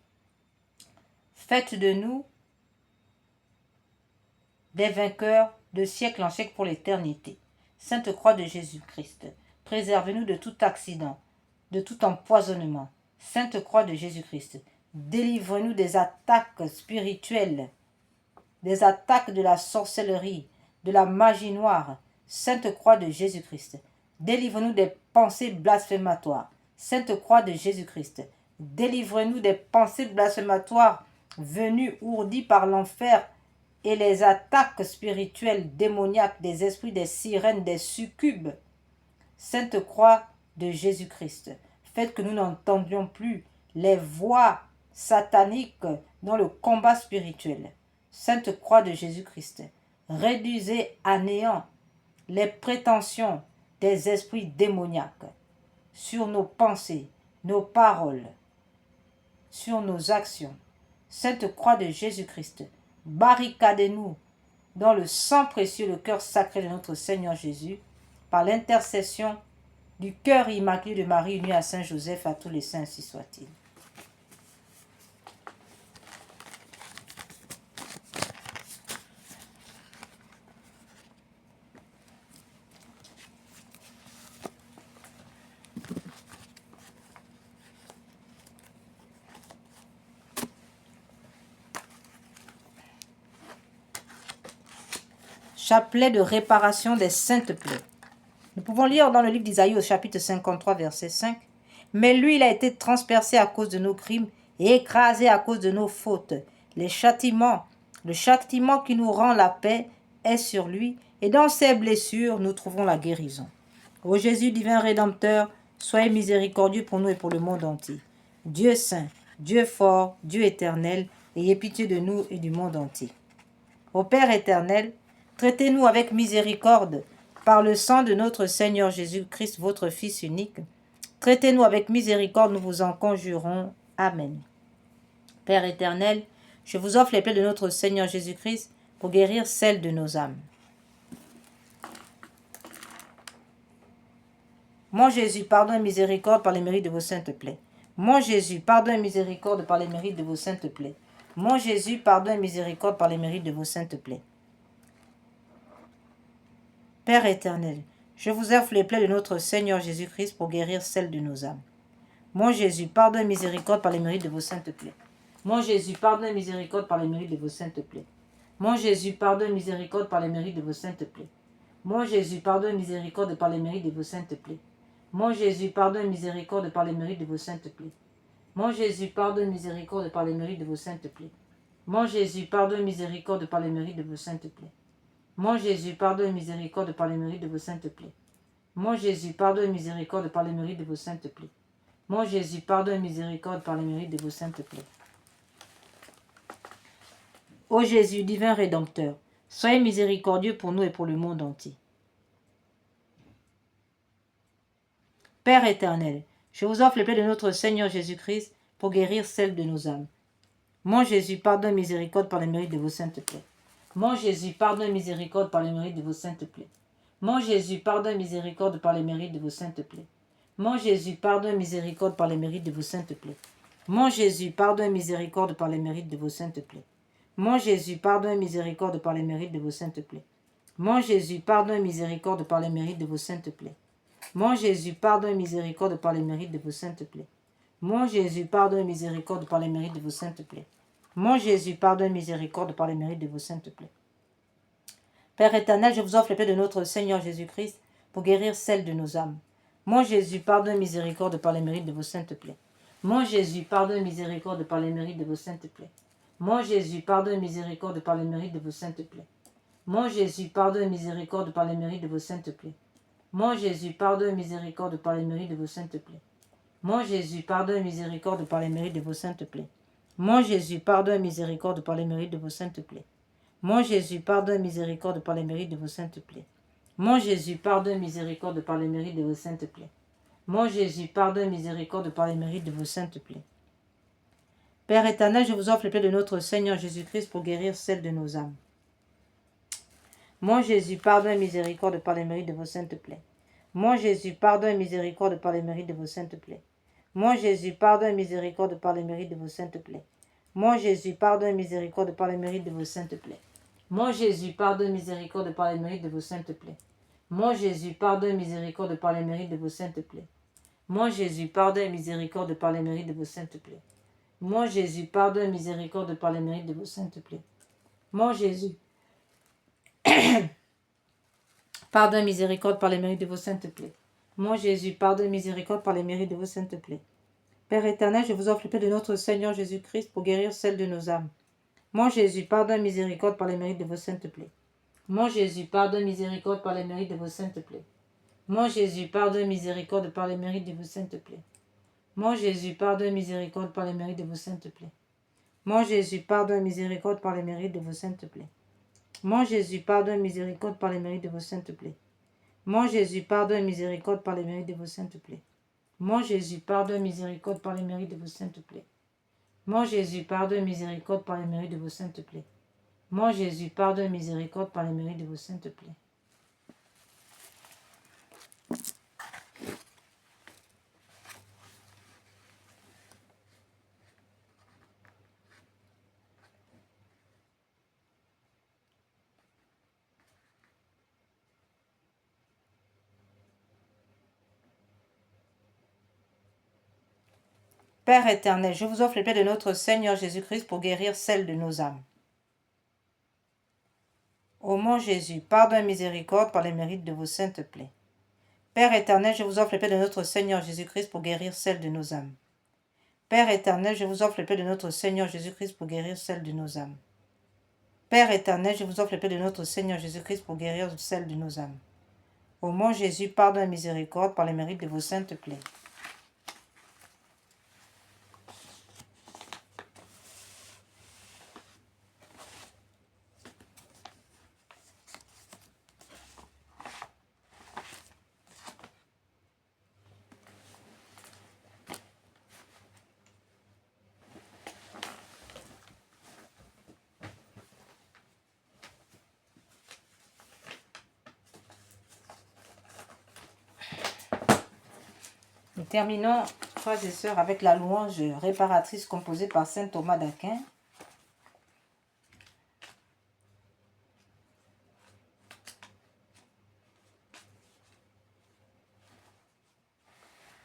[SPEAKER 1] Faites de nous des vainqueurs de siècle en siècle pour l'éternité. Sainte Croix de Jésus-Christ, préservez-nous de tout accident, de tout empoisonnement. Sainte Croix de Jésus-Christ, délivrez-nous des attaques spirituelles, des attaques de la sorcellerie, de la magie noire. Sainte Croix de Jésus-Christ, délivrez-nous des pensées blasphématoires. Sainte Croix de Jésus-Christ, délivrez-nous des pensées blasphématoires venues ourdies par l'enfer et les attaques spirituelles démoniaques des esprits, des sirènes, des succubes. Sainte Croix de Jésus-Christ, faites que nous n'entendions plus les voix sataniques dans le combat spirituel. Sainte Croix de Jésus-Christ, réduisez à néant les prétentions des esprits démoniaques sur nos pensées, nos paroles, sur nos actions. Sainte Croix de Jésus-Christ, barricadez-nous dans le sang précieux, le cœur sacré de notre Seigneur Jésus, par l'intercession du cœur immaculé de Marie unie à Saint Joseph, à tous les saints, ainsi soit-il. Chapelet de réparation des saintes plaies. Nous pouvons lire dans le livre d'Isaïe au chapitre 53, verset 5. « Mais lui, il a été transpercé à cause de nos crimes et écrasé à cause de nos fautes. Le châtiment qui nous rend la paix est sur lui, et dans ses blessures, nous trouvons la guérison. Ô Jésus, divin Rédempteur, soyez miséricordieux pour nous et pour le monde entier. Dieu saint, Dieu fort, Dieu éternel, ayez pitié de nous et du monde entier. Ô Père éternel, traitez-nous avec miséricorde par le sang de notre Seigneur Jésus-Christ, votre Fils unique. Traitez-nous avec miséricorde, nous vous en conjurons. Amen. Père éternel, je vous offre les plaies de notre Seigneur Jésus-Christ pour guérir celles de nos âmes. Mon Jésus, pardonne et miséricorde par les mérites de vos saintes plaies. Mon Jésus, pardonne et miséricorde par les mérites de vos saintes plaies. Mon Jésus, pardonne et miséricorde par les mérites de vos saintes plaies. Père éternel, je vous offre les plaies de notre Seigneur Jésus-Christ pour guérir celles de nos âmes. Mon Jésus, pardonne et miséricorde par les mérites de vos saintes plaies. Mon Jésus, pardonne et miséricorde par les mérites de vos saintes plaies. Mon Jésus, pardonne et miséricorde par les mérites de vos saintes plaies. Mon Jésus, pardonne et miséricorde par les mérites de vos saintes plaies. Mon Jésus, pardonne et miséricorde par les mérites de vos saintes plaies. Mon Jésus, pardonne et miséricorde par les mérites de vos saintes plaies. Mon Jésus, pardonne et miséricorde par les mérites de vos saintes plaies. Mon Jésus, pardonne et miséricorde par les mérites de vos saintes plaies. Mon Jésus, pardonne et miséricorde par les mérites de vos saintes plaies. Mon Jésus, pardonne et miséricorde par les mérites de vos saintes plaies. Ô Jésus, divin Rédempteur, soyez miséricordieux pour nous et pour le monde entier. Père éternel, je vous offre les plaies de notre Seigneur Jésus-Christ pour guérir celles de nos âmes. Mon Jésus, pardonne et miséricorde par les mérites de vos saintes plaies. Mon Jésus, pardonne et miséricorde par les mérites de vos saintes plaies. Mon Jésus, pardonne et miséricorde par les mérites de vos saintes plaies. Mon Jésus, pardonne et miséricorde par les mérites de vos saintes plaies. Mon Jésus, pardonne et miséricorde par les mérites de vos saintes plaies. Mon Jésus, pardonne et miséricorde par les mérites de vos saintes plaies. Mon Jésus, pardonne et miséricorde par les mérites de vos saintes plaies. Mon Jésus, pardonne et miséricorde par les mérites de vos saintes plaies. Mon Jésus, pardonne et miséricorde par les mérites de vos saintes plaies. Mon Jésus, pardonne et miséricorde par les mérites de vos saintes plaies. Père éternel, je vous offre les plaies de notre Seigneur Jésus-Christ pour guérir celles de nos âmes. Mon Jésus, pardonne et miséricorde par les mérites de vos saintes plaies. Mon Jésus, pardonne et miséricorde par les mérites de vos saintes plaies. Mon Jésus, pardonne et miséricorde par les mérites de vos saintes plaies. Mon Jésus, pardonne et miséricorde par les mérites de vos saintes plaies. Mon Jésus, pardonne et miséricorde par les mérites de vos saintes plaies. Mon Jésus, pardonne et miséricorde par les mérites de vos saintes plaies. Mon Jésus, pardonne et miséricorde par les mérites de vos saintes plaies. Mon Jésus, pardonne et miséricorde par les mérites de vos saintes plaies. Mon Jésus, pardonne et miséricorde par les mérites de vos saintes plaies. Mon Jésus, pardonne et miséricorde par les mérites de vos saintes plaies. Père éternel, je vous offre les plaies de notre Seigneur Jésus-Christ pour guérir celles de nos âmes. Mon Jésus, pardonne et miséricorde par les mérites de vos saintes plaies. Mon Jésus, pardonne et miséricorde par les mérites de vos saintes plaies. Mon Jésus, pardonne et miséricorde par les mérites de vos saintes plaies. Mon Jésus, pardonne et miséricorde par les mérites de vos saintes plaies. Mon Jésus, pardonne et miséricorde par les mérites de vos saintes plaies. Mon Jésus, pardonne et miséricorde par les mérites de vos saintes plaies. Mon Jésus, pardonne et miséricorde par les mérites de vos saintes plaies. Mon Jésus, pardonne et miséricorde par les mérites de vos saintes plaies. Mon Jésus, pardonne et miséricorde par les mérites de vos saintes plaies. Mon Jésus, pardonne et miséricorde par les mérites de vos saintes plaies. Père éternel, je vous offre les plaies de notre Seigneur Jésus-Christ pour guérir celles de nos âmes. Mon Jésus, pardonne et miséricorde par les mérites de vos saintes plaies. Mon Jésus, pardonne et miséricorde par les mérites de vos saintes plaies. Mon Jésus, pardonne et miséricorde par les mérites de vos saintes plaies. Mon Jésus, pardonne et miséricorde par les mérites de vos saintes plaies. Mon Jésus, pardonne et miséricorde par les mérites de vos saintes plaies. Mon Jésus, pardonne et miséricorde par les mérites de vos saintes plaies. Mon Jésus, pardonne et miséricorde par les mérites de vos saintes plaies. Mon Jésus, pardonne et miséricorde par les mérites de vos saintes plaies. Mon Jésus, pardonne et miséricorde par les mérites de vos saintes plaies. Mon Jésus, pardonne et miséricorde par les mérites de vos saintes plaies. Père éternel, je vous offre les plaies de notre Seigneur Jésus-Christ pour guérir celles de nos âmes. Ô mon Jésus, pardonne et miséricorde par les mérites de vos saintes plaies. Père éternel, je vous offre les plaies de notre Seigneur Jésus-Christ pour guérir celles de nos âmes. Père éternel, je vous offre les plaies de notre Seigneur Jésus-Christ pour guérir celles de nos âmes. Père éternel, je vous offre le paix de notre Seigneur Jésus-Christ pour guérir celle de nos âmes. Au nom de Jésus, pardon et miséricorde par les mérites de vos saintes plaies. Nous terminons, frères et sœurs, avec la louange réparatrice composée par saint Thomas d'Aquin.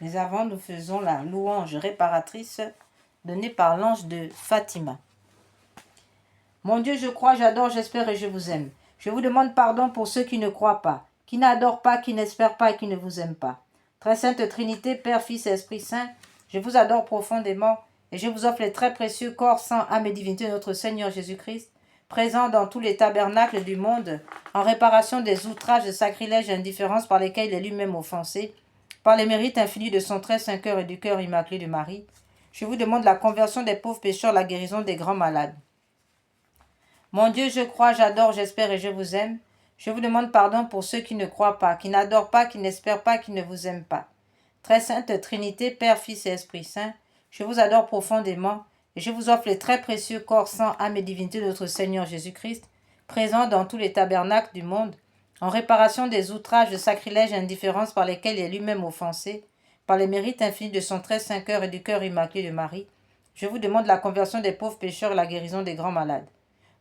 [SPEAKER 1] Mais avant, nous faisons la louange réparatrice donnée par l'ange de Fatima. Mon Dieu, je crois, j'adore, j'espère et je vous aime. Je vous demande pardon pour ceux qui ne croient pas, qui n'adorent pas, qui n'espèrent pas et qui ne vous aiment pas. Très sainte Trinité, Père, Fils et Esprit Saint, je vous adore profondément et je vous offre les très précieux corps, sang, âme et divinité de notre Seigneur Jésus-Christ, présent dans tous les tabernacles du monde, en réparation des outrages, des sacrilèges et indifférences par lesquels il est lui-même offensé, par les mérites infinis de son très saint cœur et du cœur immaculé de Marie. Je vous demande la conversion des pauvres pécheurs, la guérison des grands malades. Mon Dieu, je crois, j'adore, j'espère et je vous aime. Je vous demande pardon pour ceux qui ne croient pas, qui n'adorent pas, qui n'espèrent pas, qui ne vous aiment pas. Très sainte Trinité, Père, Fils et Esprit Saint, je vous adore profondément et je vous offre les très précieux corps, sang, âme et divinité de notre Seigneur Jésus-Christ, présent dans tous les tabernacles du monde, en réparation des outrages, de sacrilèges et indifférences par lesquels il est lui-même offensé, par les mérites infinis de son très saint cœur et du cœur immaculé de Marie. Je vous demande la conversion des pauvres pécheurs et la guérison des grands malades.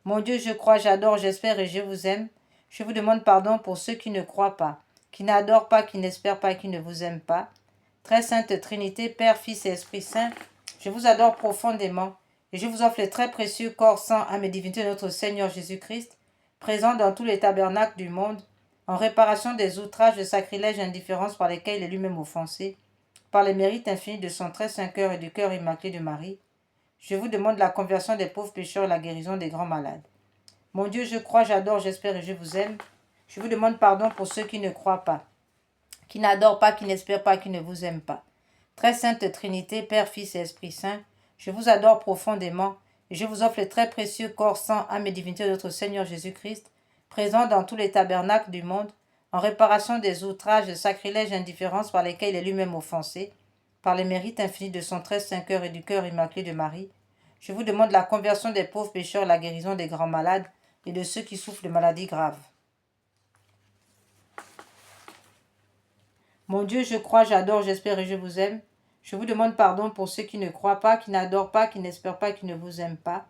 [SPEAKER 1] Mon Dieu, je crois, j'adore, j'espère et je vous aime. Je vous demande pardon pour ceux qui ne croient pas, qui n'adorent pas, qui n'espèrent pas et qui ne vous aiment pas. Très sainte Trinité, Père, Fils et Esprit Saint, je vous adore profondément et je vous offre les très précieux corps, sang, âme et divinité de notre Seigneur Jésus-Christ, présent dans tous les tabernacles du monde, en réparation des outrages, des sacrilèges et indifférences par lesquels il est lui-même offensé, par les mérites infinis de son très saint cœur et du cœur immaculé de Marie. Je vous demande la conversion des pauvres pécheurs et la guérison des grands malades. Mon Dieu, je crois, j'adore, j'espère et je vous aime. Je vous demande pardon pour ceux qui ne croient pas, qui n'adorent pas, qui n'espèrent pas, qui ne vous aiment pas. Très sainte Trinité, Père, Fils et Esprit Saint, je vous adore profondément et je vous offre les très précieux corps, sang, âme et divinité de notre Seigneur Jésus-Christ, présent dans tous les tabernacles du monde, en réparation des outrages, des sacrilèges et indifférences par lesquels il est lui-même offensé, par les mérites infinis de son très saint cœur et du cœur immaculé de Marie. Je vous demande la conversion des pauvres pécheurs, la guérison des grands malades et de ceux qui souffrent de maladies graves. Mon Dieu, je crois, j'adore, j'espère et je vous aime. Je vous demande pardon pour ceux qui ne croient pas, qui n'adorent pas, qui n'espèrent pas, qui ne vous aiment pas.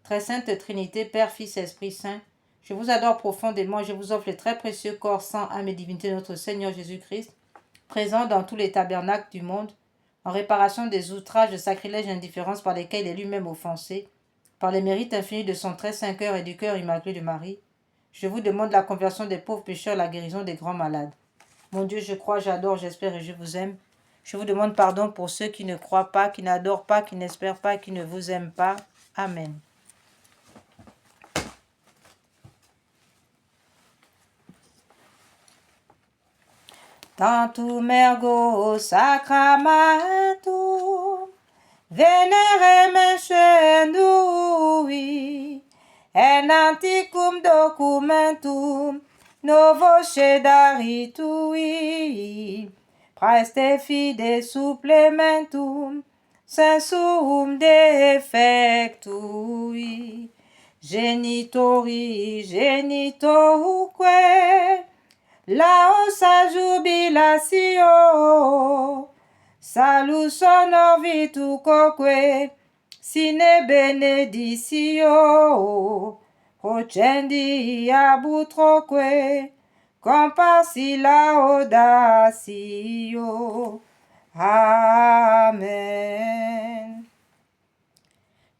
[SPEAKER 1] Très sainte Trinité, Père, Fils et Esprit Saint, je vous adore profondément et je vous offre les très précieux corps, sang, âme et divinité de notre Seigneur Jésus-Christ, présent dans tous les tabernacles du monde, en réparation des outrages, de sacrilèges et indifférences par lesquels il est lui-même offensé, par les mérites infinis de son très saint cœur et du cœur immaculé de Marie. Je vous demande la conversion des pauvres pécheurs, la guérison des grands malades. Mon Dieu, je crois, j'adore, j'espère et je vous aime. Je vous demande pardon pour ceux qui ne croient pas, qui n'adorent pas, qui n'espèrent pas, qui ne vous aiment pas. Amen. Tantum ergo sacramentum, venere mentionui, en anticum documentum, novo cedaritui, praeste fide supplementum, sensum defectui, genitori genitoruque, laosa jubilatio, salus honor vitucoque, sine beneditio, procendi abutroque, compassi laudatio. Amen.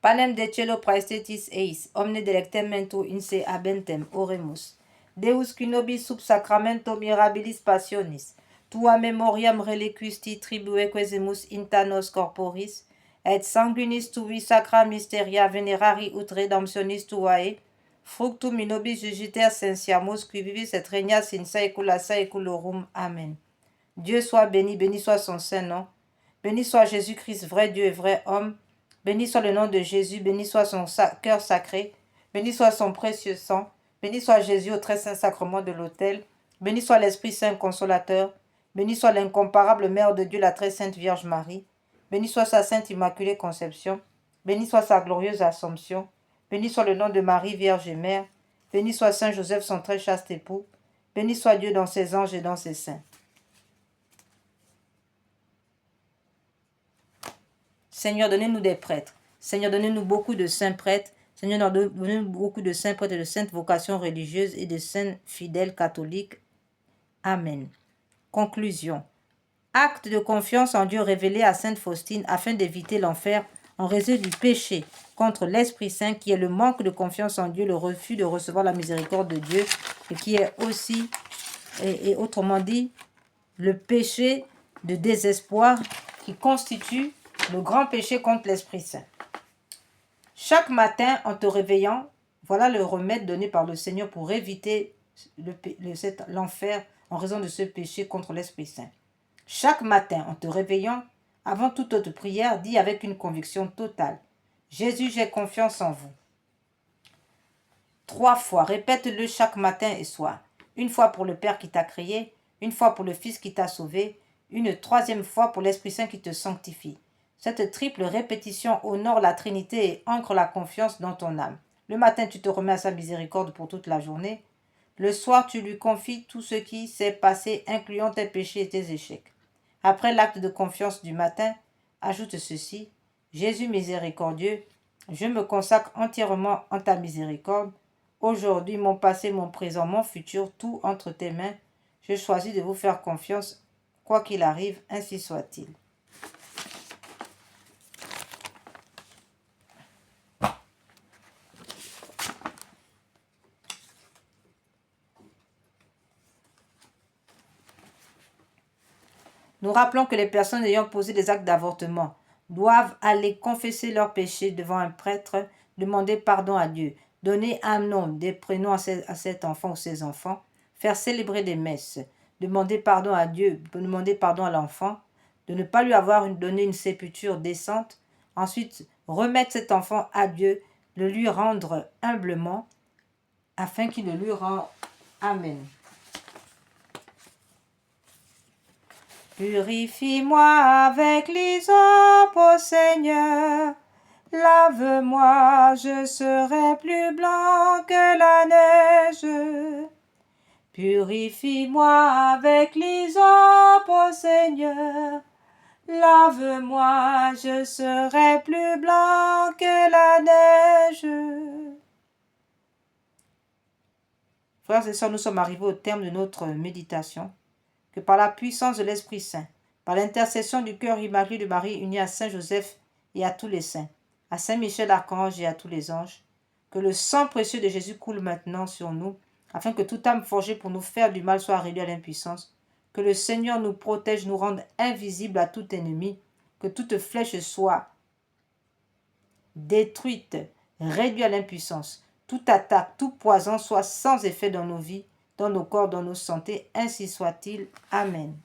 [SPEAKER 1] Panem de cielo praestetis eis, omne delectem mentu in se habentem oremus. Deus qui nobis sub sacramento mirabilis passionis, tua memoriam reliquisti tribue quesemus inta nos corporis, et sanguinis tui sacra mysteria venerari ut redemptionis tuae, Fructum in nobis jugiter sensiamus, qui vivis et regnas in saecula saeculorum. Amen. Dieu soit béni, béni soit son saint nom. Béni soit Jésus-Christ, vrai Dieu et vrai homme. Béni soit le nom de Jésus, béni soit son cœur sacré. Béni soit son précieux sang. Béni soit Jésus au très saint sacrement de l'autel. Béni soit l'Esprit Saint consolateur. Béni soit l'incomparable Mère de Dieu, la très sainte Vierge Marie. Béni soit sa sainte immaculée conception. Béni soit sa glorieuse Assomption. Béni soit le nom de Marie, Vierge et Mère. Béni soit Saint Joseph, son très chaste époux. Béni soit Dieu dans ses anges et dans ses saints. Seigneur, donnez-nous des prêtres. Seigneur, donnez-nous beaucoup de saints prêtres. Seigneur, donnez-nous beaucoup de saints prêtres et de saintes vocations religieuses et de saints fidèles catholiques. Amen. Conclusion. Acte de confiance en Dieu révélé à Sainte Faustine afin d'éviter l'enfer en raison du péché contre l'Esprit Saint qui est le manque de confiance en Dieu, le refus de recevoir la miséricorde de Dieu et qui est aussi, et autrement dit, le péché de désespoir qui constitue le grand péché contre l'Esprit Saint. Chaque matin, en te réveillant, voilà le remède donné par le Seigneur pour éviter l'enfer en raison de ce péché contre l'Esprit Saint. Chaque matin, en te réveillant, avant toute autre prière, dis avec une conviction totale: Jésus, j'ai confiance en vous. 3 fois, répète-le chaque matin et soir. Une fois pour le Père qui t'a créé, une fois pour le Fils qui t'a sauvé, une 3e fois pour l'Esprit Saint qui te sanctifie. Cette triple répétition honore la Trinité et ancre la confiance dans ton âme. Le matin, tu te remets à sa miséricorde pour toute la journée. Le soir, tu lui confies tout ce qui s'est passé, incluant tes péchés et tes échecs. Après l'acte de confiance du matin, ajoute ceci: Jésus miséricordieux, je me consacre entièrement en ta miséricorde. Aujourd'hui, mon passé, mon présent, mon futur, tout entre tes mains. Je choisis de vous faire confiance, quoi qu'il arrive, ainsi soit-il. Nous rappelons que les personnes ayant posé des actes d'avortement doivent aller confesser leurs péchés devant un prêtre, demander pardon à Dieu, donner un nom, des prénoms à cet enfant ou ses enfants, faire célébrer des messes, demander pardon à Dieu, demander pardon à l'enfant, de ne pas lui avoir donné une sépulture décente, ensuite remettre cet enfant à Dieu, le lui rendre humblement, afin qu'il le lui rende. Amen. Purifie-moi avec l'hysope, ô Seigneur. Lave-moi, je serai plus blanc que la neige. Purifie-moi avec l'hysope, ô Seigneur. Lave-moi, je serai plus blanc que la neige. Frères et sœurs, nous sommes arrivés au terme de notre méditation. Que par la puissance de l'Esprit Saint, par l'intercession du cœur immaculé de Marie uni à Saint Joseph et à tous les saints, à Saint Michel Archange et à tous les anges, que le sang précieux de Jésus coule maintenant sur nous, afin que toute âme forgée pour nous faire du mal soit réduite à l'impuissance, que le Seigneur nous protège, nous rende invisibles à tout ennemi, que toute flèche soit détruite, réduite à l'impuissance, toute attaque, tout poison soit sans effet dans nos vies, dans nos corps, dans nos santé, ainsi soit-il. Amen.